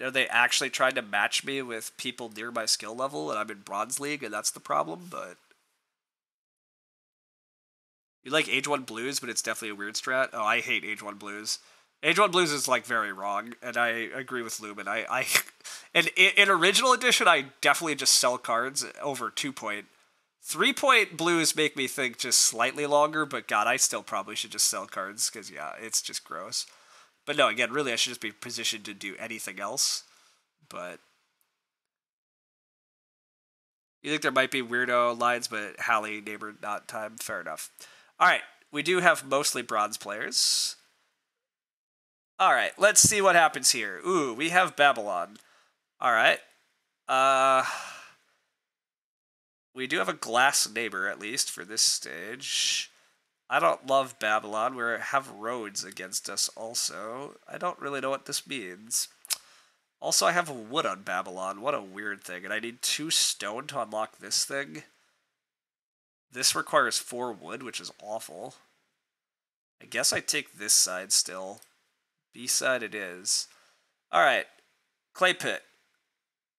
Are they actually trying to match me with people near my skill level and I'm in Bronze League and that's the problem? But you like Age 1 Blues, but it's definitely a weird strat. Oh, I hate Age 1 Blues. Age 1 Blues is like very wrong, and I agree with Lumen. In original edition, I definitely just sell cards over 2-point. 3-point blues make me think just slightly longer, but God, I still probably should just sell cards because yeah, it's just gross. But no, again, really, I should just be positioned to do anything else. But you think there might be weirdo lines, but Hallie, neighbor, not time. Fair enough. All right, we do have mostly bronze players. All right, let's see what happens here. Ooh, we have Babylon. All right. We do have a glass neighbor, at least, for this stage. I don't love Babylon. We have roads against us also. I don't really know what this means. Also, I have wood on Babylon. What a weird thing. And I need 2 stone to unlock this thing. This requires 4 wood, which is awful. I guess I take this side still. B side it is. Alright. Clay Pit.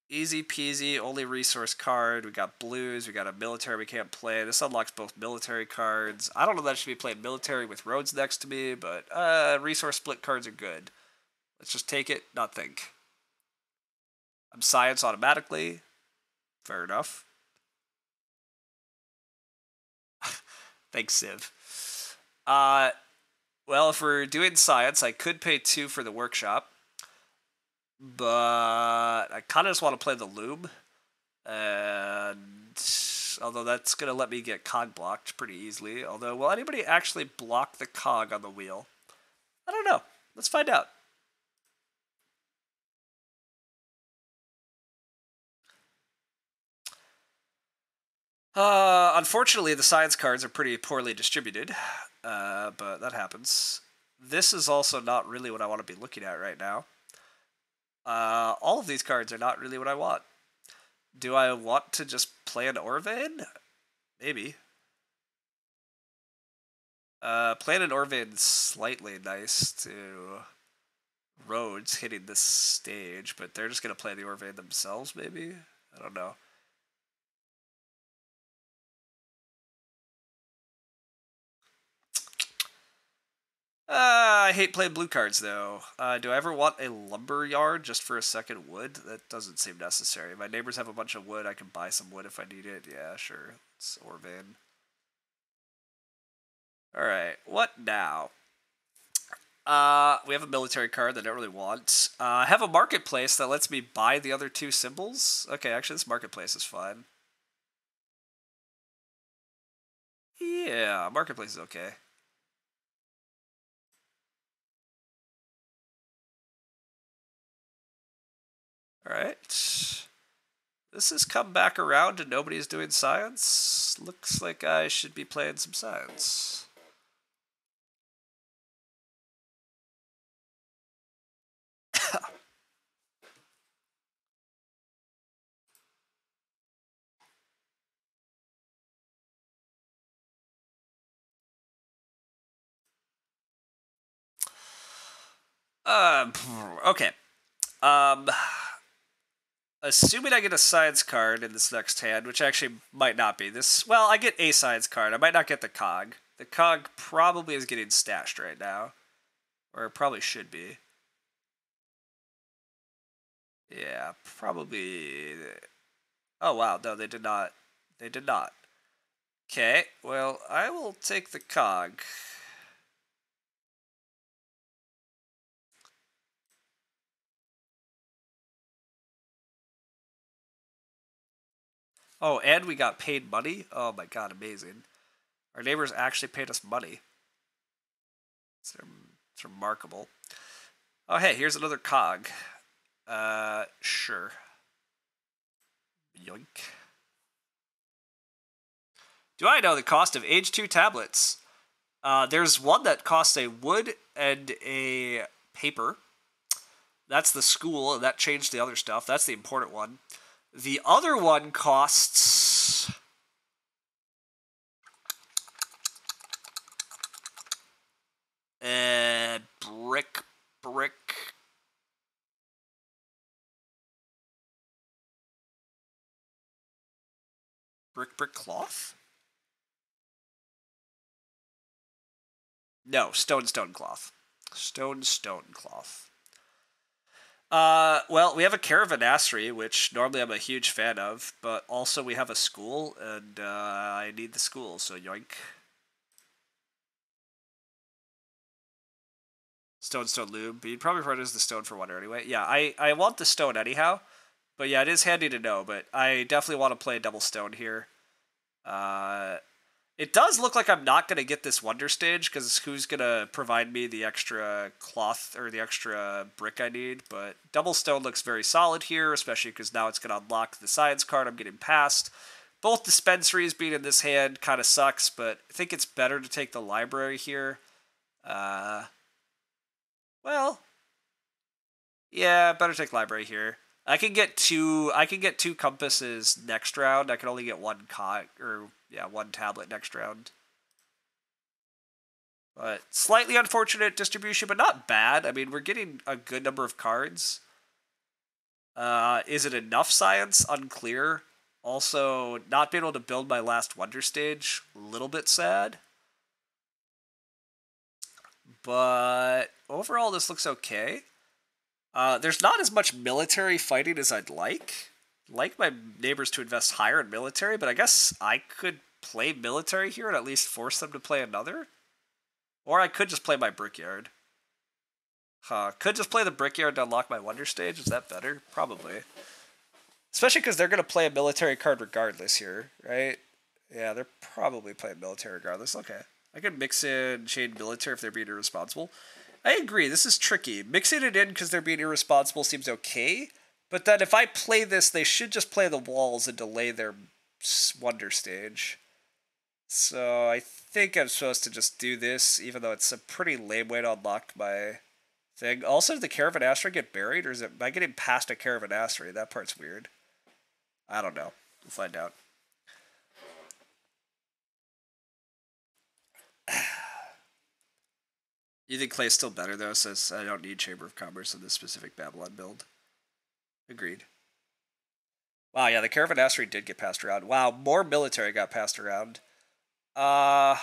Easy peasy, only resource card. We got blues, we got a military we can't play. This unlocks both military cards. I don't know that I should be playing military with roads next to me, but resource split cards are good. Let's just take it, not think. I'm science automatically. Fair enough. Thanks, Civ. Well, if we're doing science, I could pay 2 for the workshop. but I kind of just want to play the loom, and although that's gonna let me get cog blocked pretty easily. Although, will anybody actually block the cog on the wheel? I don't know. Let's find out. Unfortunately, the science cards are pretty poorly distributed, but that happens. This is also not really what I want to be looking at right now. All of these cards are not really what I want. Do I want to just play an Orvane? Maybe. Playing an Orvane slightly nice to Rhodes hitting this stage, but they're just going to play the Orvane themselves, maybe? I don't know. I hate playing blue cards, though. Do I ever want a lumberyard just for a second wood? That doesn't seem necessary. My neighbors have a bunch of wood. I can buy some wood if I need it. Yeah, sure. It's Orvane. Alright, what now? We have a military card that I don't really want. I have a marketplace that lets me buy the other two symbols. Okay, actually, this marketplace is fine. Yeah, marketplace is okay. Alright. This has come back around and nobody's doing science. Looks like I should be playing some science. Okay. Assuming I get a science card in this next hand, which actually might not be. Well, I get a science card. I might not get the cog. The cog probably is getting stashed right now. Or it probably should be. Yeah, probably. Oh, wow. No, they did not. They did not. Okay, well, I will take the cog. Oh, and we got paid money? Oh my god, amazing. Our neighbors actually paid us money. It's remarkable. Oh, hey, here's another cog. Sure. Yoink. Do I know the cost of Age 2 tablets? There's one that costs a wood and a paper. That's the school, and that changed the other stuff. That's the important one. The other one costs... brick. Brick cloth? No, stone cloth. Stone cloth. Well, we have a caravanassery, which normally I'm a huge fan of, but also we have a school, and I need the school, so yoink. Stone loom, but you'd probably prefer to use the stone for wonder anyway. Yeah, I want the stone anyhow, but yeah, it is handy to know, but I definitely want to play double stone here. It does look like I'm not going to get this wonder stage, because who's going to provide me the extra cloth, or the extra brick I need, but double stone looks very solid here, especially because now it's going to unlock the science card I'm getting past. Both dispensaries being in this hand kind of sucks, but I think it's better to take the library here. Well, yeah, better take library here. I can get two compasses next round. I can only get one one tablet next round. But slightly unfortunate distribution, but not bad. I mean, we're getting a good number of cards. Is it enough science? Unclear. Also, not being able to build my last wonder stage, a little bit sad. But overall, this looks okay. There's not as much military fighting as I'd like. Like my neighbors to invest higher in military, but I guess I could play military here and at least force them to play another. Or I could just play my brickyard. Huh. Could just play the Brickyard to unlock my Wonder Stage. Is that better? Probably. Especially because they're going to play a military card regardless here, right? Yeah, they're probably playing military regardless. Okay. I could mix in Chain Military if they're being irresponsible. I agree. This is tricky. Mixing it in because they're being irresponsible seems okay. But then if I play this, they should just play the walls and delay their Wonder Stage. So I think I'm supposed to just do this, even though it's a pretty lame way to unlock my thing. Also, did the Caravan Asteroid get buried, or am I getting past a Caravan Asteroid? That part's weird. I don't know. We'll find out. You think Clay's still better, though, says I don't need Chamber of Commerce in this specific Babylon build. Agreed. Wow, yeah, the Caravan Asteroid did get passed around. Wow, more military got passed around. But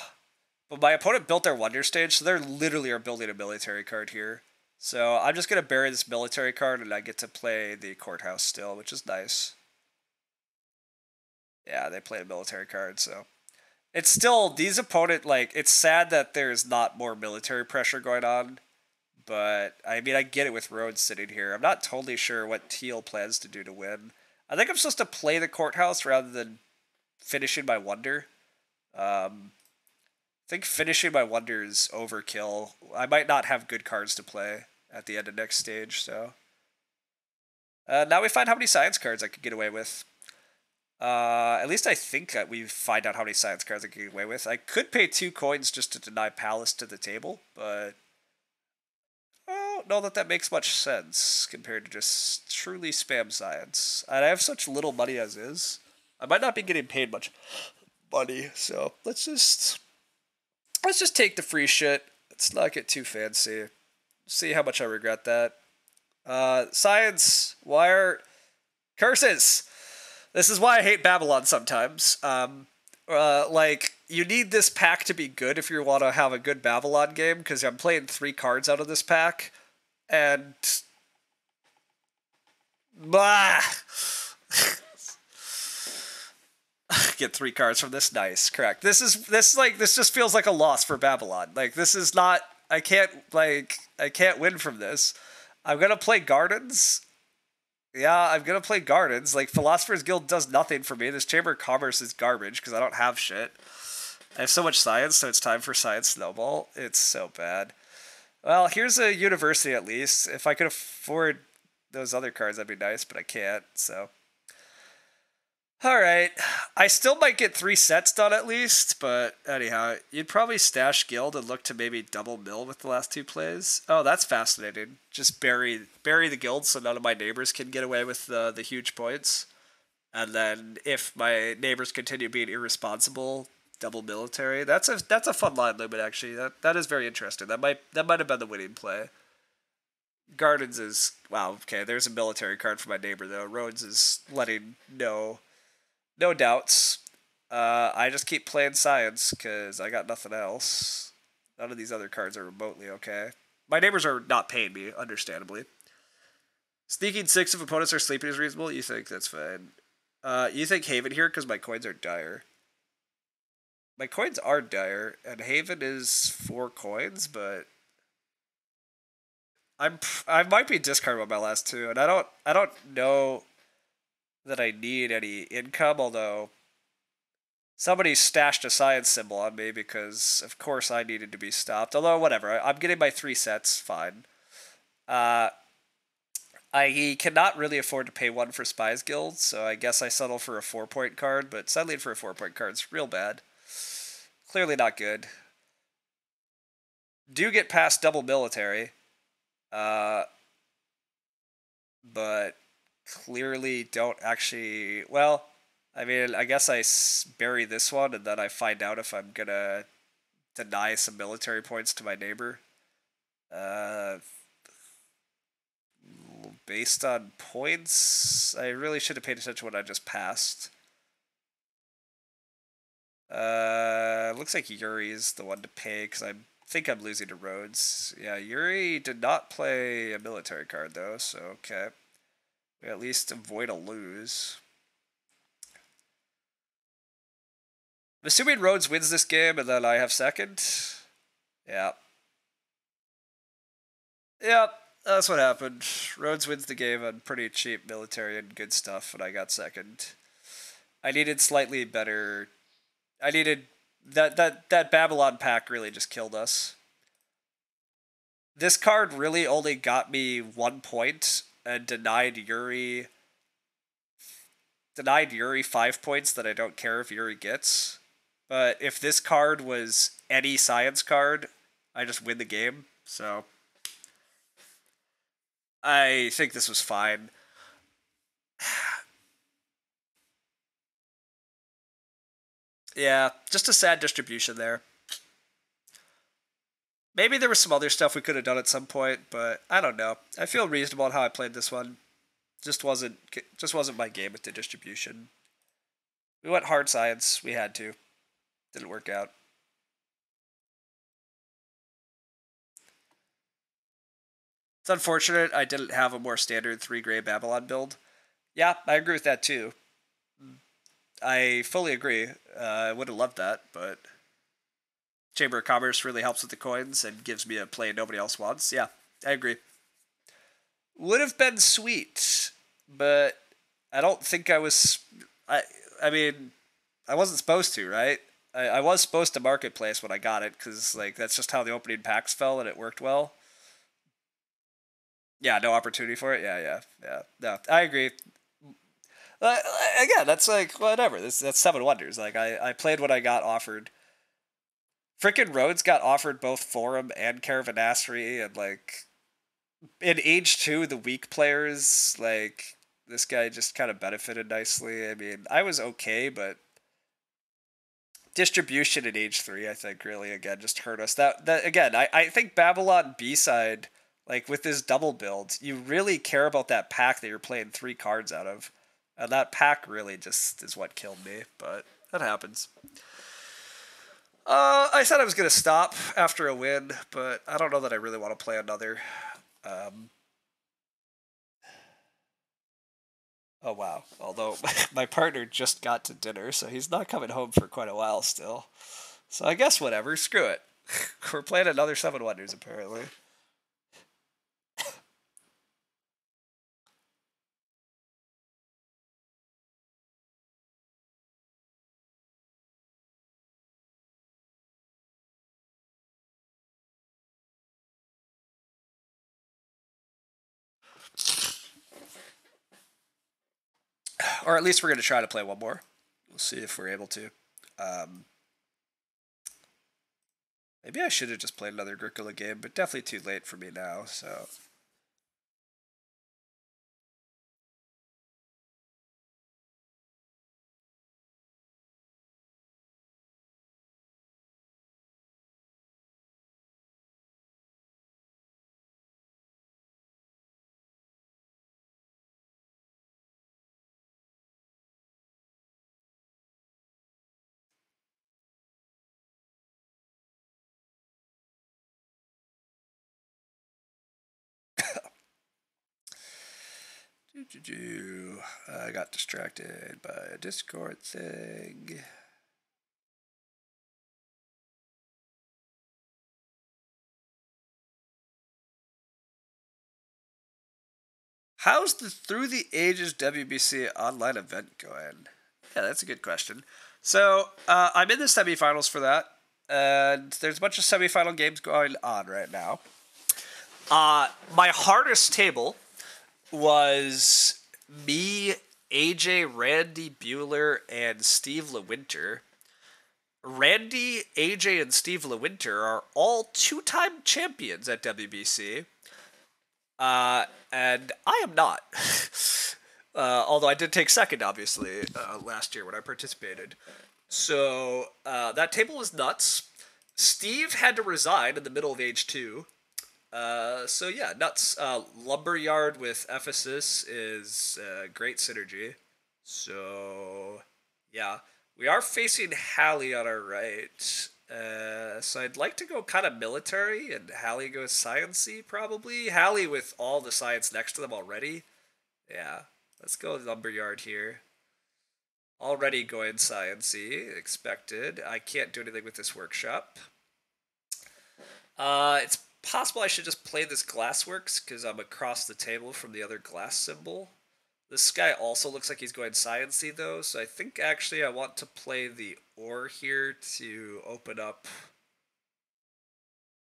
my opponent built their Wonder Stage, so they literally are building a military card here. So I'm just going to bury this military card, and I get to play the Courthouse still, which is nice. Yeah, they played a military card, so... It's still, these opponent, like, it's sad that there's not more military pressure going on. But, I mean, I get it with Rhodes sitting here. I'm not totally sure what Teal plans to do to win. I think I'm supposed to play the Courthouse rather than finishing my Wonder. I think finishing my Wonder is overkill. I might not have good cards to play at the end of next stage, so... now we find how many science cards I could get away with. At least I think that we find out how many science cards I can get away with. I could pay 2 coins just to deny Palace to the table, but I don't know that that makes much sense compared to just truly spam science. And I have such little money as is. I might not be getting paid much money, so let's just take the free shit. Let's not get too fancy. See how much I regret that. Science, wire, curses. This is why I hate Babylon sometimes. Like, you need this pack to be good if you want to have a good Babylon game, because I'm playing 3 cards out of this pack, and... Blah! Get 3 cards from this, nice, correct. This just feels like a loss for Babylon. Like, this is not... I can't win from this. I'm gonna play Gardens... Yeah, I'm gonna play Gardens. Like, Philosopher's Guild does nothing for me. This Chamber of Commerce is garbage because I don't have shit. I have so much science, so it's time for Science Snowball. It's so bad. Well, here's a university at least. If I could afford those other cards, that'd be nice, but I can't, so... Alright. I still might get 3 sets done at least, but anyhow, you'd probably stash Guild and look to maybe double mill with the last 2 plays. Oh, that's fascinating. Just bury the Guild so none of my neighbors can get away with the huge points. And then if my neighbors continue being irresponsible, double military. That's a fun line limit actually. That is very interesting. That might have been the winning play. Gardens is wow, okay, there's a military card for my neighbor though. Rhodes is letting no doubts. I just keep playing science because I got nothing else. None of these other cards are remotely okay. My neighbors are not paying me, understandably. Sneaking 6 if opponents are sleeping is reasonable? You think that's fine. You think Haven here because my coins are dire. My coins are dire, and Haven is 4 coins, but I might be discarding on my last 2, and I don't know that I need any income, although somebody stashed a science symbol on me because, of course, I needed to be stopped. Although, whatever, I'm getting my 3 sets, fine. I cannot really afford to pay 1 for Spies Guild, so I guess I settle for a 4-point card, but settling for a 4-point card is real bad. Clearly not good. Do get past double military, but clearly don't actually... Well, I mean, I guess I bury this one, and then I find out if I'm gonna deny some military points to my neighbor. Based on points, I really should have paid attention to what I just passed. Looks like Yuri's the one to pay, because I think I'm losing to Rhodes. Yeah, Yuri did not play a military card, though, so okay. We at least avoid a lose. I'm assuming Rhodes wins this game, and then I have second. Yeah. Yep, that's what happened. Rhodes wins the game on pretty cheap military and good stuff, and I got second. I needed slightly better. I needed that Babylon pack really just killed us. This card really only got me 1 point and denied Yuri 5 points that I don't care if Yuri gets. But if this card was any science card, I just win the game. So I think this was fine. Yeah, just a sad distribution there. Maybe there was some other stuff we could have done at some point, but I don't know. I feel reasonable on how I played this one. Just wasn't my game with the distribution. We went hard science. We had to. Didn't work out. It's unfortunate I didn't have a more standard 3 gray Babylon build. Yeah, I agree with that too. I fully agree. I would have loved that, but Chamber of Commerce really helps with the coins and gives me a play nobody else wants. Yeah, I agree. Would have been sweet, but I don't think I was. I mean, I wasn't supposed to, right? I was supposed to marketplace when I got it because like that's just how the opening packs fell and it worked well. Yeah, no opportunity for it. Yeah. No, I agree. Again, that's like whatever. That's Seven Wonders. Like I played what I got offered. Frickin' Rhodes got offered both Forum and Caravanassery, and like in Age 2, the weak players, like this guy just kind of benefited nicely. I mean, I was okay, but distribution in Age 3, I think, really again just hurt us. That again, I think Babylon B-side, like with this double build, you really care about that pack that you're playing 3 cards out of. And that pack really just is what killed me, but that happens. I said I was going to stop after a win, but I don't know that I really want to play another. Oh, wow. Although my partner just got to dinner, so he's not coming home for quite a while still. So I guess whatever. Screw it. We're playing another Seven Wonders, apparently. Or at least we're going to try to play one more. We'll see if we're able to. Maybe I should have just played another Agricola game, but definitely too late for me now, so... I got distracted by a Discord thing. How's the Through the Ages WBC online event going? Yeah, that's a good question. So, I'm in the semifinals for that, and there's a bunch of semifinal games going on right now. My hardest table was me, AJ, Randy Bueller, and Steve LeWinter. Randy, AJ, and Steve LeWinter are all 2-time champions at WBC. And I am not. Although I did take second, obviously, last year when I participated. So that table was nuts. Steve had to resign in the middle of Age 2. So yeah, nuts. Lumberyard with Ephesus is great synergy. So yeah, we are facing Hallie on our right. So I'd like to go kind of military, and Hallie goes sciencey probably. Hallie with all the science next to them already. Yeah, let's go Lumberyard here. Already going sciencey, expected. I can't do anything with this workshop. It's possible I should just play this Glassworks because I'm across the table from the other glass symbol. This guy also looks like he's going Science-y though, so I think actually I want to play the ore here to open up.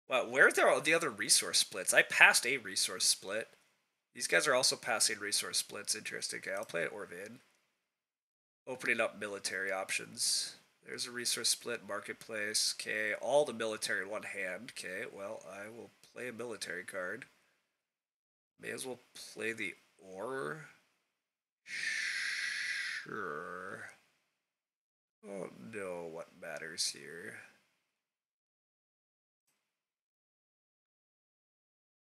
Wow, where are the other resource splits? I passed a resource split. These guys are also passing resource splits. Interesting. Okay, I'll play it Orvan. Opening up military options. There's a resource split, marketplace. Okay, all the military in one hand. Okay, well, I will play a military card. May as well play the ore. Sure. I don't know what matters here.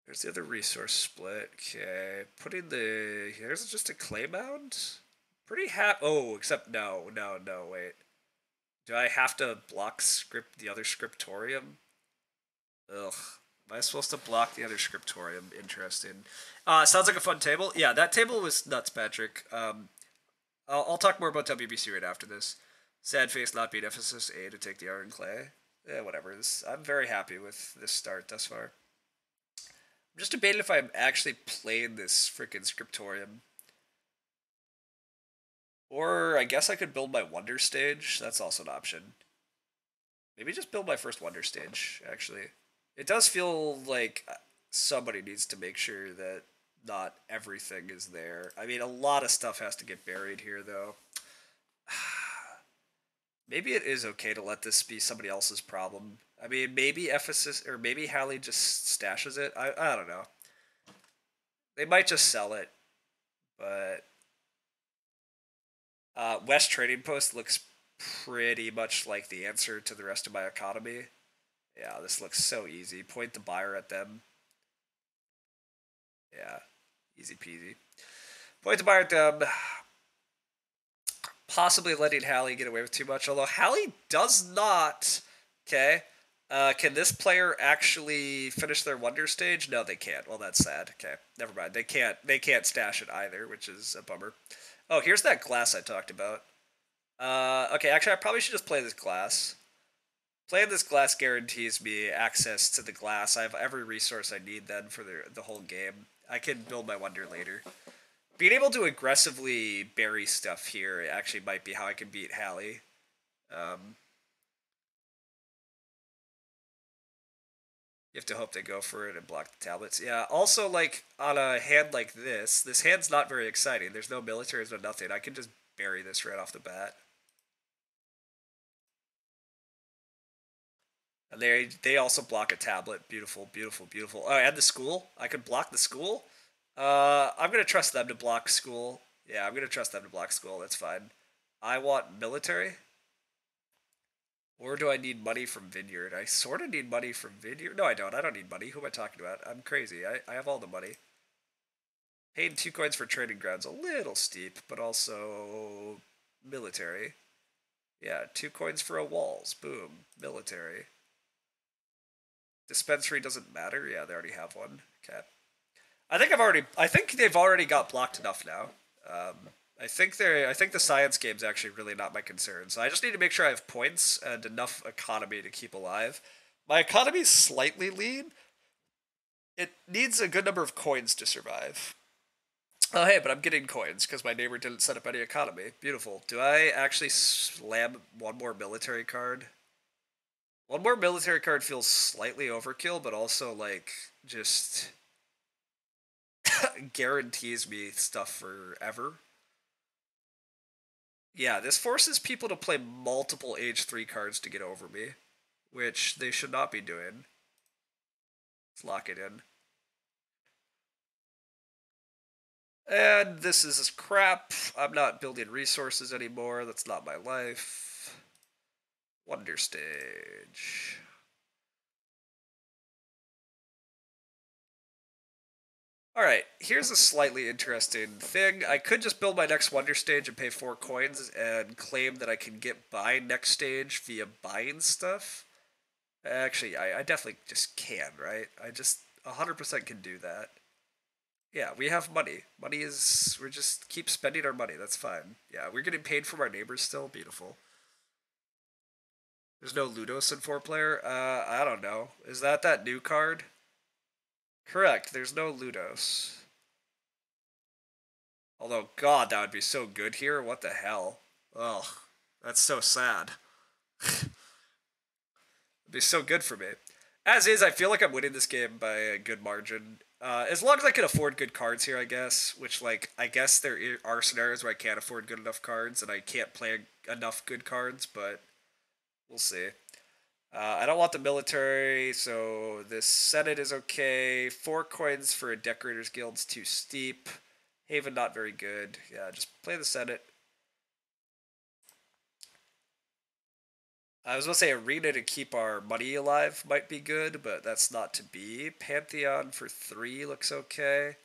There's the other resource split. Okay, putting the... Here's just a clay mound? Pretty Oh, except no, wait. Do I have to block the other scriptorium? Ugh. Am I supposed to block the other scriptorium? Interesting. Sounds like a fun table. Yeah, that table was nuts, Patrick. I'll talk more about WBC right after this. Sad face not beat Ephesus A to take the Iron Clay. Whatever. I'm very happy with this start thus far. I'm just debating if I'm actually playing this freaking scriptorium. Or I guess I could build my Wonder Stage. That's also an option. Maybe just build my first Wonder Stage, actually. It does feel like somebody needs to make sure that not everything is there. I mean, a lot of stuff has to get buried here, though. Maybe it is okay to let this be somebody else's problem. I mean, maybe Ephesus, or maybe Hallie just stashes it. I don't know. They might just sell it, but... West Trading Post looks pretty much like the answer to the rest of my economy. Yeah, this looks so easy. Point the buyer at them. Yeah, easy peasy. Point the buyer at them. Possibly letting Hallie get away with too much, although Hallie does not. Okay. Can this player actually finish their Wonder Stage? No, they can't. Well, that's sad. Okay, never mind. They can't stash it either, which is a bummer. Oh, here's that glass I talked about. Okay, actually, I probably should just play this glass. Playing this glass guarantees me access to the glass. I have every resource I need then for the whole game. I can build my Wonder later. Being able to aggressively bury stuff here actually might be how I can beat Hallie. You have to hope they go for it and block the tablets. Yeah, also, like, on a hand like this hand's not very exciting. There's no military, there's no nothing. I can just bury this right off the bat. And they also block a tablet. Beautiful, beautiful, beautiful. Oh, and the school. I could block the school. I'm going to trust them to block school. Yeah, I'm going to trust them to block school. That's fine. I want military. Or do I need money from Vineyard? I sort of need money from Vineyard. No, I don't. I don't need money. Who am I talking about? I'm crazy. I have all the money. Paying 2 coins for trading grounds. A little steep, but also military. Yeah, 2 coins for a walls. Boom. Military. Dispensary doesn't matter. Yeah, they already have one. Okay. I think they've already got blocked enough now. I think the science game's actually really not my concern. So I just need to make sure I have points and enough economy to keep alive. My economy's slightly lean. It needs a good number of coins to survive. Oh, hey, but I'm getting coins because my neighbor didn't set up any economy. Beautiful. Do I actually slam one more military card? One more military card feels slightly overkill, but also, like, just guarantees me stuff forever. Yeah, this forces people to play multiple Age 3 cards to get over me, which they should not be doing. Let's lock it in. And this is crap. I'm not building resources anymore. That's not my life. Wonder Stage. Alright, here's a slightly interesting thing. I could just build my next Wonder Stage and pay 4 coins and claim that I can get by next stage via buying stuff. Actually, I definitely just can, right? I just 100% can do that. Yeah, we have money. We're just keep spending our money. That's fine. Yeah, we're getting paid from our neighbors still. Beautiful. There's no Ludos in 4-player? I don't know. Is that new card? Correct, there's no Ludos. Although, God, that would be so good here. What the hell? Ugh, that's so sad. It'd be so good for me. As is, I feel like I'm winning this game by a good margin. As long as I can afford good cards here, I guess. Which, like, I guess there are scenarios where I can't afford good enough cards and I can't play enough good cards, but we'll see. I don't want the military, so this Senate is okay. 4 coins for a Decorator's Guild's too steep. Haven not very good. Yeah, just play the Senate. I was going to say Arena to keep our money alive might be good, but that's not to be. Pantheon for 3 looks okay.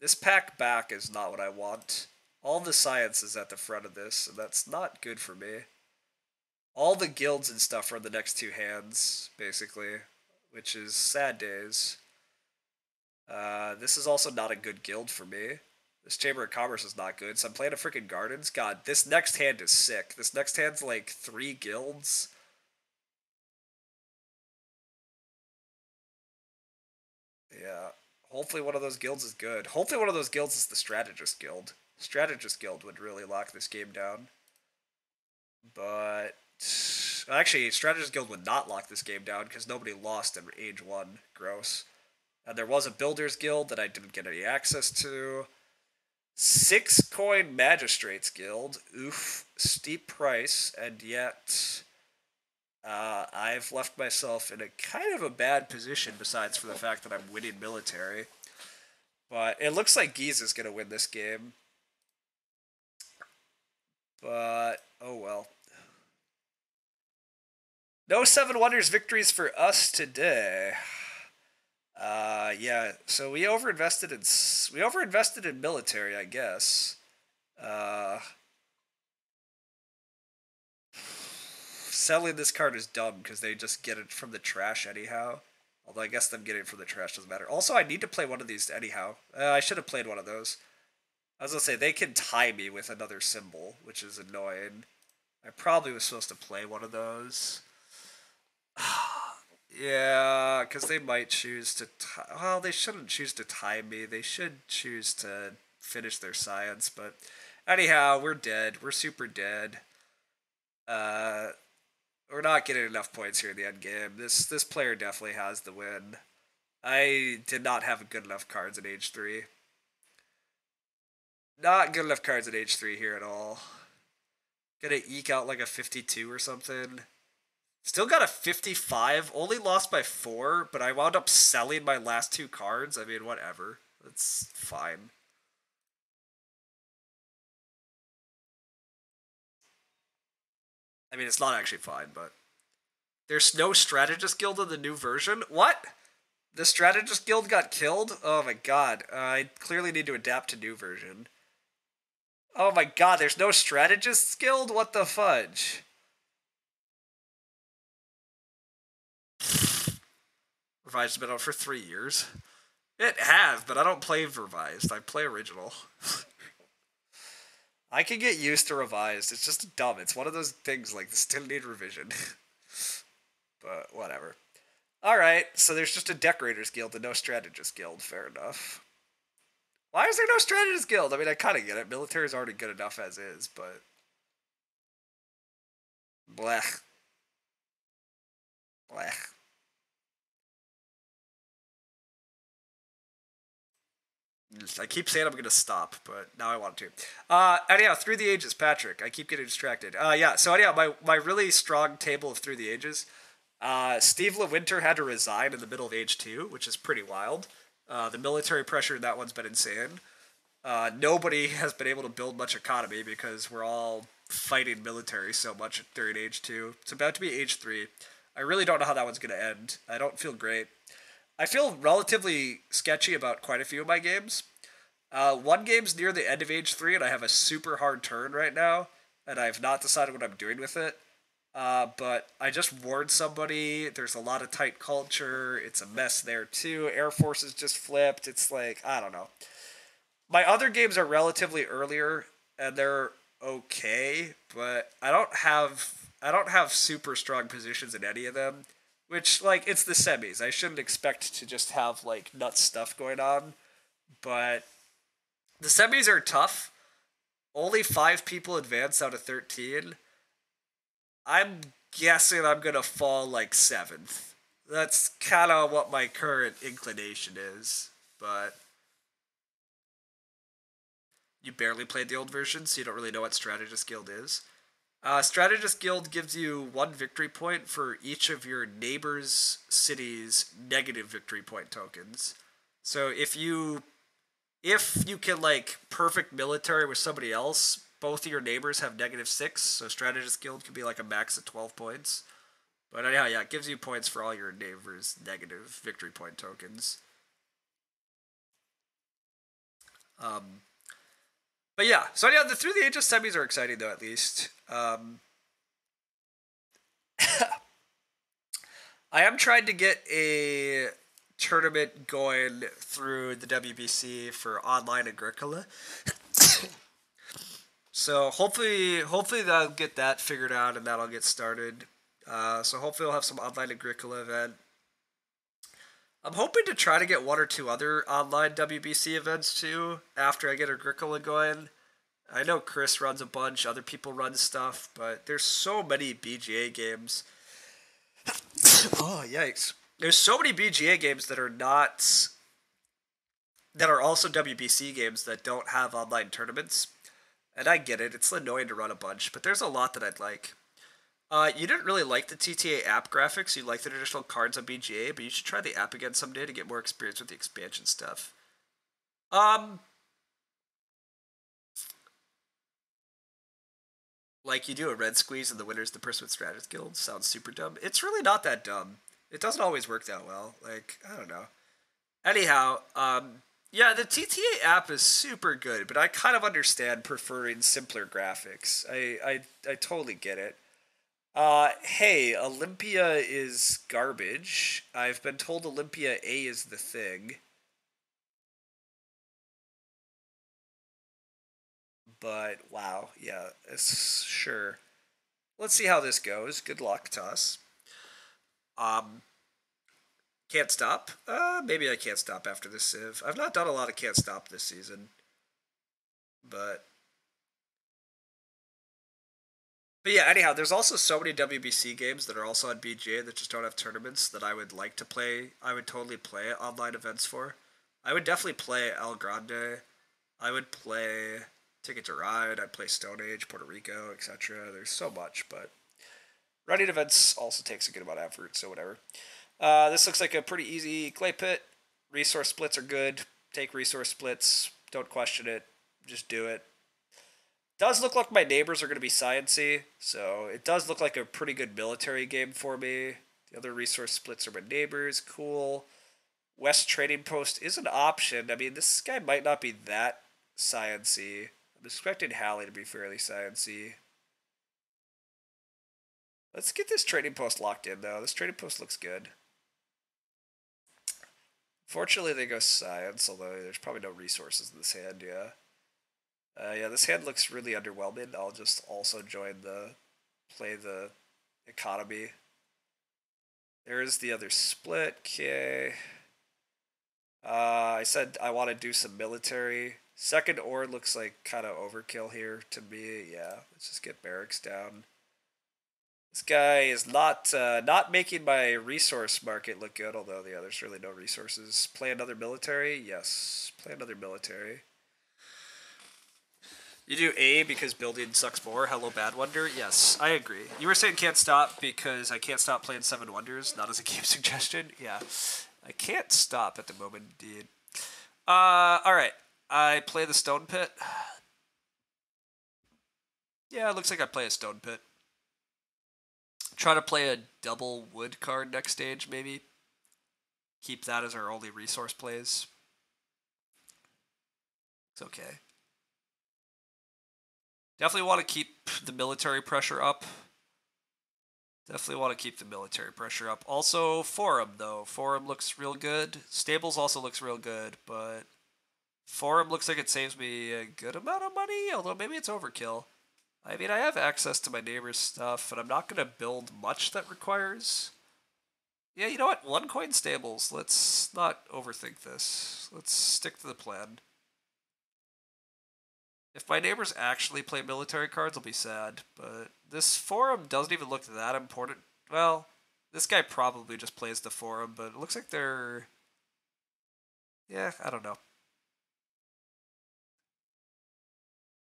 This pack back is not what I want. All the science is at the front of this, and that's not good for me. All the guilds and stuff are in the next 2 hands, basically, which is sad days. This is also not a good guild for me. This Chamber of Commerce is not good, so I'm playing a freaking Gardens. God, this next hand is sick. This next hand's like 3 guilds. Yeah. Hopefully one of those guilds is good. Hopefully one of those guilds is the Strategist Guild. Strategist Guild would really lock this game down. But actually, Strategist Guild would not lock this game down because nobody lost in Age 1. Gross. And there was a Builders Guild that I didn't get any access to. 6 coin Magistrates Guild. Oof. Steep price. And yet I've left myself in a kind of a bad position besides for the fact that I'm winning military. But it looks like Giza is going to win this game. But, oh well. No 7 Wonders victories for us today. Yeah, so we overinvested in military, I guess. Selling this card is dumb because they just get it from the trash anyhow. Although I guess them getting it from the trash doesn't matter. Also, I need to play one of these anyhow. I should have played one of those. I was gonna say, they can tie me with another symbol, which is annoying. I probably was supposed to play one of those. Yeah, because they might choose to well, they shouldn't choose to tie me. They should choose to finish their science, but anyhow, we're dead. We're super dead. We're not getting enough points here in the end game. This player definitely has the win. I did not have good enough cards at age 3. Not good enough cards at age 3 here at all. Gonna eke out like a 52 or something. Still got a 55, only lost by 4, but I wound up selling my last 2 cards. I mean, whatever. That's fine. I mean, it's not actually fine, but... There's no Strategist Guild in the new version? What? The Strategist Guild got killed? Oh my god. I clearly need to adapt to new version. Oh my god, there's no Strategist Guild? What the fudge? Revised has been out for 3 years. It has, but I don't play Revised. I play Original. I can get used to Revised. It's just dumb. It's one of those things like this didn't need revision. But whatever. Alright, so there's just a Decorators Guild and no Strategist Guild. Fair enough. Why is there no Strategist Guild? I mean, I kind of get it. Military is already good enough as is, but... Blech. Blech. I keep saying I'm going to stop, but now I want to. Anyhow, Through the Ages, Patrick. I keep getting distracted. Yeah, so anyhow, my really strong table of Through the Ages. Steve LeWinter had to resign in the middle of Age 2, which is pretty wild. The military pressure in that one's been insane. Nobody has been able to build much economy because we're all fighting military so much during Age 2. It's about to be Age 3. I really don't know how that one's going to end. I don't feel great. I feel relatively sketchy about quite a few of my games. One game's near the end of Age 3, and I have a super hard turn right now, and I have not decided what I'm doing with it. But I just warned somebody, there's a lot of tight culture, it's a mess there too, Air Force is just flipped, it's like, I don't know. My other games are relatively earlier, and they're okay, but I don't have super strong positions in any of them, which, like, it's the semis. I shouldn't expect to just have, like, nuts stuff going on, but the semis are tough. Only 5 people advance out of 13. I'm guessing I'm gonna fall, like, 7th. That's kind of what my current inclination is, but you barely played the old version, so you don't really know what Strategist Guild is. Strategist Guild gives you 1 victory point for each of your neighbor's cities' negative victory point tokens. So if you can, like, perfect military with somebody else, both of your neighbors have -6, so Strategist Guild could be like a max of 12 points. But anyhow, yeah, it gives you points for all your neighbors' negative victory point tokens. But yeah, so yeah, the Through the Ages semis are exciting though, at least. I am trying to get a tournament going through the WBC for online Agricola. So hopefully that'll get that figured out and that'll get started. So hopefully we'll have some online Agricola event. I'm hoping to try to get 1 or 2 other online WBC events too after I get Agricola going. I know Chris runs a bunch, other people run stuff, but there's so many BGA games. Oh, yikes. There's so many BGA games that are also WBC games that don't have online tournaments. And I get it, it's annoying to run a bunch, but there's a lot that I'd like. You didn't really like the TTA app graphics, you like the traditional cards on BGA, but you should try the app again someday to get more experience with the expansion stuff. Like, you do a red squeeze and the winner's the person with Strategist Guild. Sounds super dumb. It's really not that dumb. It doesn't always work that well. Like, I don't know. Anyhow, yeah, the TTA app is super good, but I kind of understand preferring simpler graphics. I totally get it. Hey, Olympia is garbage. I've been told Olympia A is the thing. But, wow, yeah, it's sure. Let's see how this goes. Good luck to us. Can't stop? Maybe I can't stop after this Civ. I've not done a lot of can't stop this season. But yeah, anyhow, there's also so many WBC games that are also on BGA that just don't have tournaments that I would like to play. I would totally play online events for. I would definitely play El Grande. I would play Ticket to Ride. I'd play Stone Age, Puerto Rico, etc. There's so much, but running events also takes a good amount of effort, so whatever. This looks like a pretty easy clay pit. Resource splits are good. Take resource splits. Don't question it. Just do it. Does look like my neighbors are going to be sciencey, so it does look like a pretty good military game for me. The other resource splits are my neighbors. Cool. West Trading Post is an option. I mean, this guy might not be that sciencey. I'm expecting Hallie to be fairly sciencey. Let's get this trading post locked in, though. This trading post looks good. Fortunately, they go science, although there's probably no resources in this hand, yeah. Yeah, this hand looks really underwhelming. I'll just also play the economy. There is the other split, okay. I said I want to do some military. Second ore looks like kind of overkill here to me, yeah. Let's just get barracks down. This guy is not making my resource market look good, although yeah, there's really no resources. Play another military? Yes. Play another military. You do A because building sucks more. Hello, Bad Wonder. Yes, I agree. You were saying can't stop because I can't stop playing Seven Wonders, not as a game suggestion. Yeah, I can't stop at the moment, indeed. All right. I play the Stone Pit. Yeah, it looks like I play a Stone Pit. Try to play a double wood card next stage, maybe. Keep that as our only resource plays. It's okay. Definitely want to keep the military pressure up. Also, Forum, though. Forum looks real good. Stables also looks real good, but Forum looks like it saves me a good amount of money, although maybe it's overkill. I mean, I have access to my neighbor's stuff, and I'm not going to build much that requires Yeah, you know what? 1 coin stables. Let's not overthink this. Let's stick to the plan. If my neighbors actually play military cards, I'll be sad. But this forum doesn't even look that important. Well, this guy probably just plays the forum, but it looks like they're... Yeah, I don't know.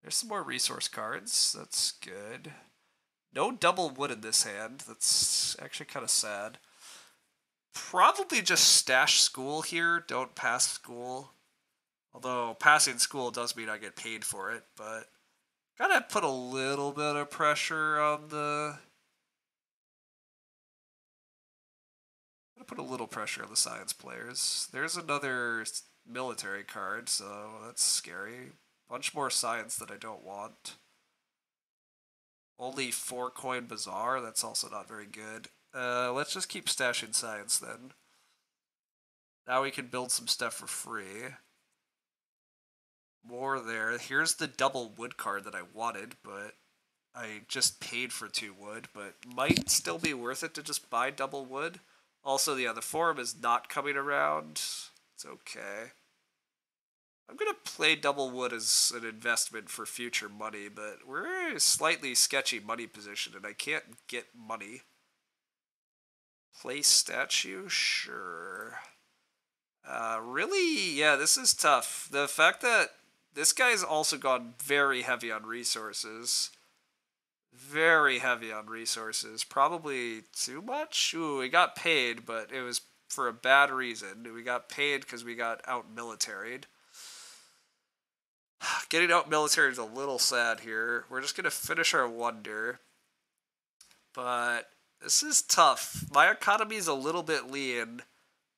There's some more resource cards. That's good. No double wood in this hand. That's actually kind of sad. Probably just stash school here. Don't pass school. Although passing school does mean I get paid for it, but gotta put a little bit of pressure on the... Gotta put a little pressure on the science players. There's another military card, so that's scary. Bunch more science that I don't want. Only 4 coin bazaar, that's also not very good. Let's just keep stashing science then. Now we can build some stuff for free. More there. Here's the double wood card that I wanted, but I just paid for 2 wood, but might still be worth it to just buy double wood. Also, yeah, the forum is not coming around. It's okay. I'm going to play double wood as an investment for future money, but we're in a slightly sketchy money position, and I can't get money. Play statue? Sure. Really? Yeah, this is tough. The fact that this guy's also gone very heavy on resources. Very heavy on resources. Probably too much? Ooh, we got paid, but it was for a bad reason. We got paid because we got out-militaried. Getting out-militaried is a little sad here. We're just going to finish our wonder. But this is tough. My economy is a little bit lean.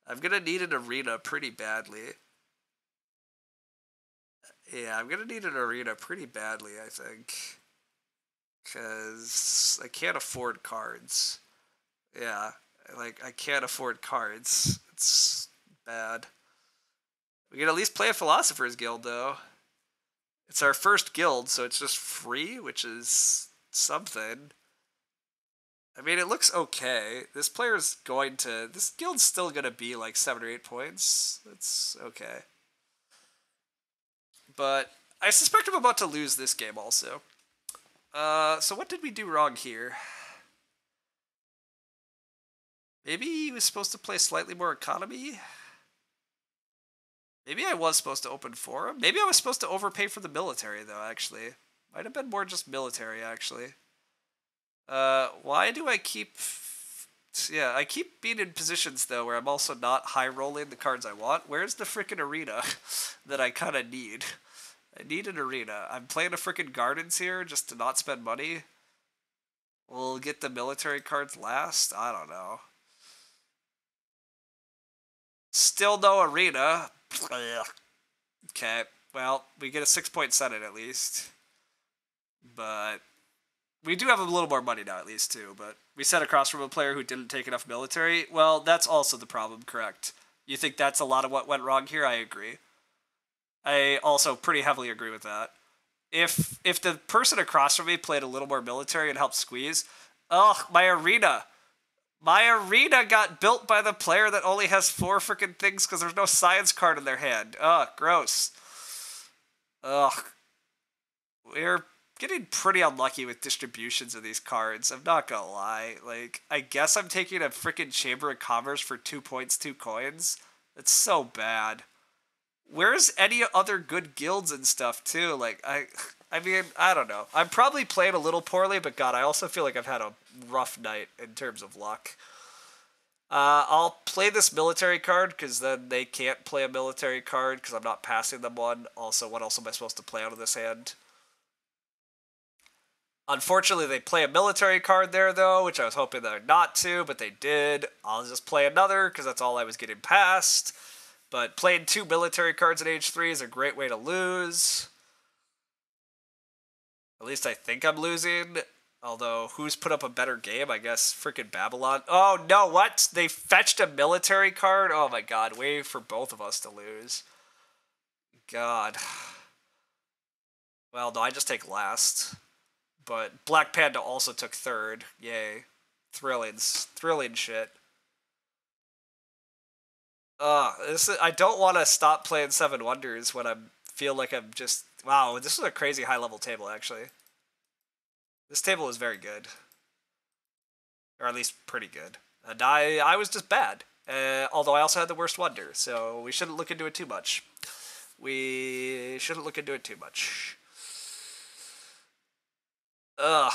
I'm going to need an arena pretty badly. Yeah, I'm going to need an arena pretty badly, I think. Because I can't afford cards. Yeah, like, I can't afford cards. It's bad. We can at least play a Philosopher's Guild, though. It's our first guild, so it's just free, which is something. I mean, it looks okay. This player's going to... This guild's still going to be like 7 or 8 points. It's okay. But I suspect I'm about to lose this game also. So what did we do wrong here? Maybe he was supposed to play slightly more economy? Maybe I was supposed to open forum? Maybe I was supposed to overpay for the military, though, actually. Might have been more just military, actually. Why do I keep... Yeah, I keep being in positions, though, where I'm also not high-rolling the cards I want. Where's the frickin' arena that I kind of need? I need an arena. I'm playing a frickin' gardens here just to not spend money. We'll get the military cards last? I don't know. Still no arena. Okay, well, we get a 6-point Senate at least. But we do have a little more money now at least too, but we sat across from a player who didn't take enough military. Well, that's also the problem, correct? You think that's a lot of what went wrong here? I agree. I also pretty heavily agree with that. If the person across from me played a little more military and helped squeeze, ugh, my arena. My arena got built by the player that only has 4 freaking things because there's no science card in their hand. Ugh, gross. Ugh. We're getting pretty unlucky with distributions of these cards. I'm not gonna lie. Like, I guess I'm taking a freaking Chamber of Commerce for 2 points, 2 coins. It's so bad. Where's any other good guilds and stuff, too? Like, I mean, I don't know. I'm probably playing a little poorly, but God, I also feel like I've had a rough night in terms of luck. I'll play this military card, because then they can't play a military card, because I'm not passing them one. Also, what else am I supposed to play out of this hand? Unfortunately, they play a military card there, though, which I was hoping they're not to, but they did. I'll just play another, because that's all I was getting past. But playing 2 military cards at age 3 is a great way to lose. At least I think I'm losing. Although, who's put up a better game? I guess freaking Babylon. Oh, no, what? They fetched a military card? Oh my god, way for both of us to lose. God. Well, no, I just take last. But Black Panda also took 3rd. Yay. Thrilling shit. I don't want to stop playing Seven Wonders when I feel like I'm just... Wow, this is a crazy high-level table, actually. This table is very good. Or at least pretty good. And I was just bad. Although I also had the worst wonder, so we shouldn't look into it too much. We shouldn't look into it too much. Ugh.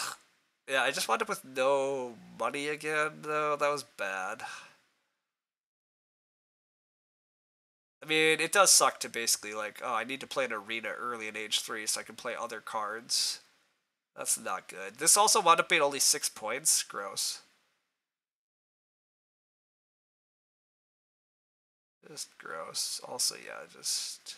Yeah, I just wound up with no money again, though. That was bad. I mean, it does suck to basically, like, oh, I need to play an arena early in age 3 so I can play other cards. That's not good. This also wound up being only 6 points. Gross. Just gross. Also, yeah, just...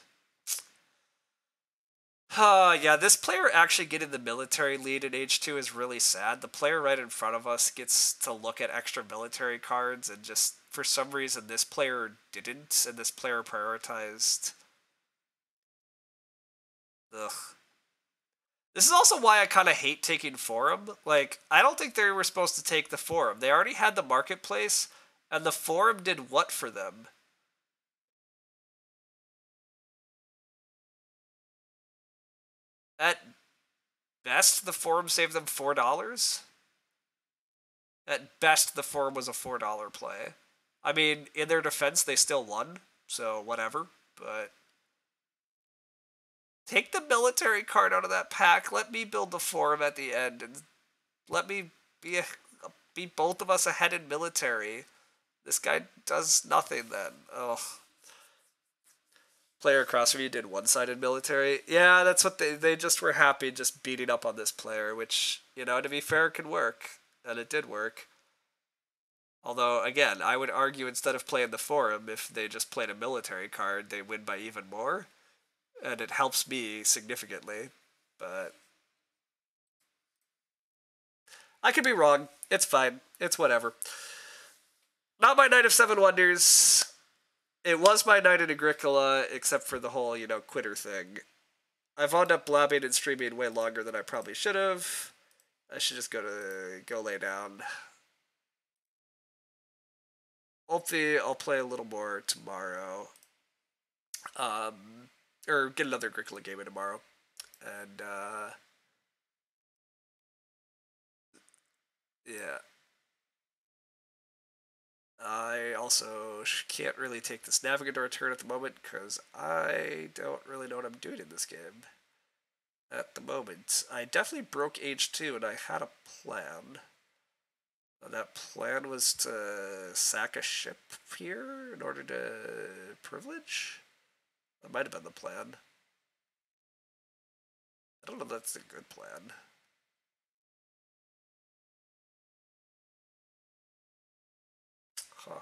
yeah, this player actually getting the military lead in age 2 is really sad. The player right in front of us gets to look at extra military cards, and just for some reason this player didn't, and this player prioritized... Ugh. This is also why I kind of hate taking Forum. Like, I don't think they were supposed to take the Forum. They already had the Marketplace, and the Forum did what for them? At best, the Forum saved them $4? At best, the Forum was a $4 play. I mean, in their defense, they still won, so whatever, but... Take the military card out of that pack, let me build the Forum at the end, and let me be both of us ahead in military. This guy does nothing then. Ugh. Player across from you did one-sided military. Yeah, that's what they just were happy just beating up on this player, which, you know, to be fair, can work. And it did work. Although, again, I would argue instead of playing the Forum, if they just played a military card, they win by even more. And it helps me significantly. But I could be wrong. It's fine. It's whatever. Not my Night of Seven Wonders. It was my night in Agricola, except for the whole, you know, quitter thing. I've wound up blabbing and streaming way longer than I probably should have. I should just go lay down. Hopefully, I'll play a little more tomorrow. Or get another Agricola game in tomorrow. And, yeah. I also can't really take this Navigator turn at the moment because I don't really know what I'm doing in this game at the moment. I definitely broke age 2 and I had a plan. And that plan was to sack a ship here in order to privilege? That might have been the plan. I don't know if that's a good plan. Huh.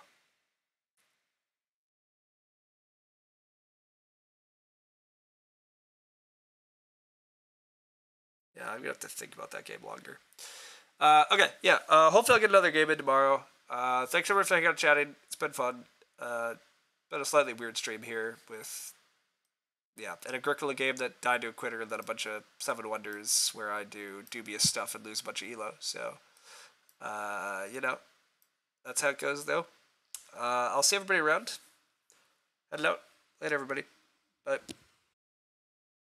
Yeah, I'm gonna have to think about that game longer. Okay, yeah. Hopefully I'll get another game in tomorrow. Thanks everyone for hanging out chatting. It's been fun. Been a slightly weird stream here with, yeah, an Agricola game that died to a quitter, and then a bunch of Seven Wonders where I do dubious stuff and lose a bunch of elo. So, you know, that's how it goes though. I'll see everybody around. Heading out. Later, everybody. Bye.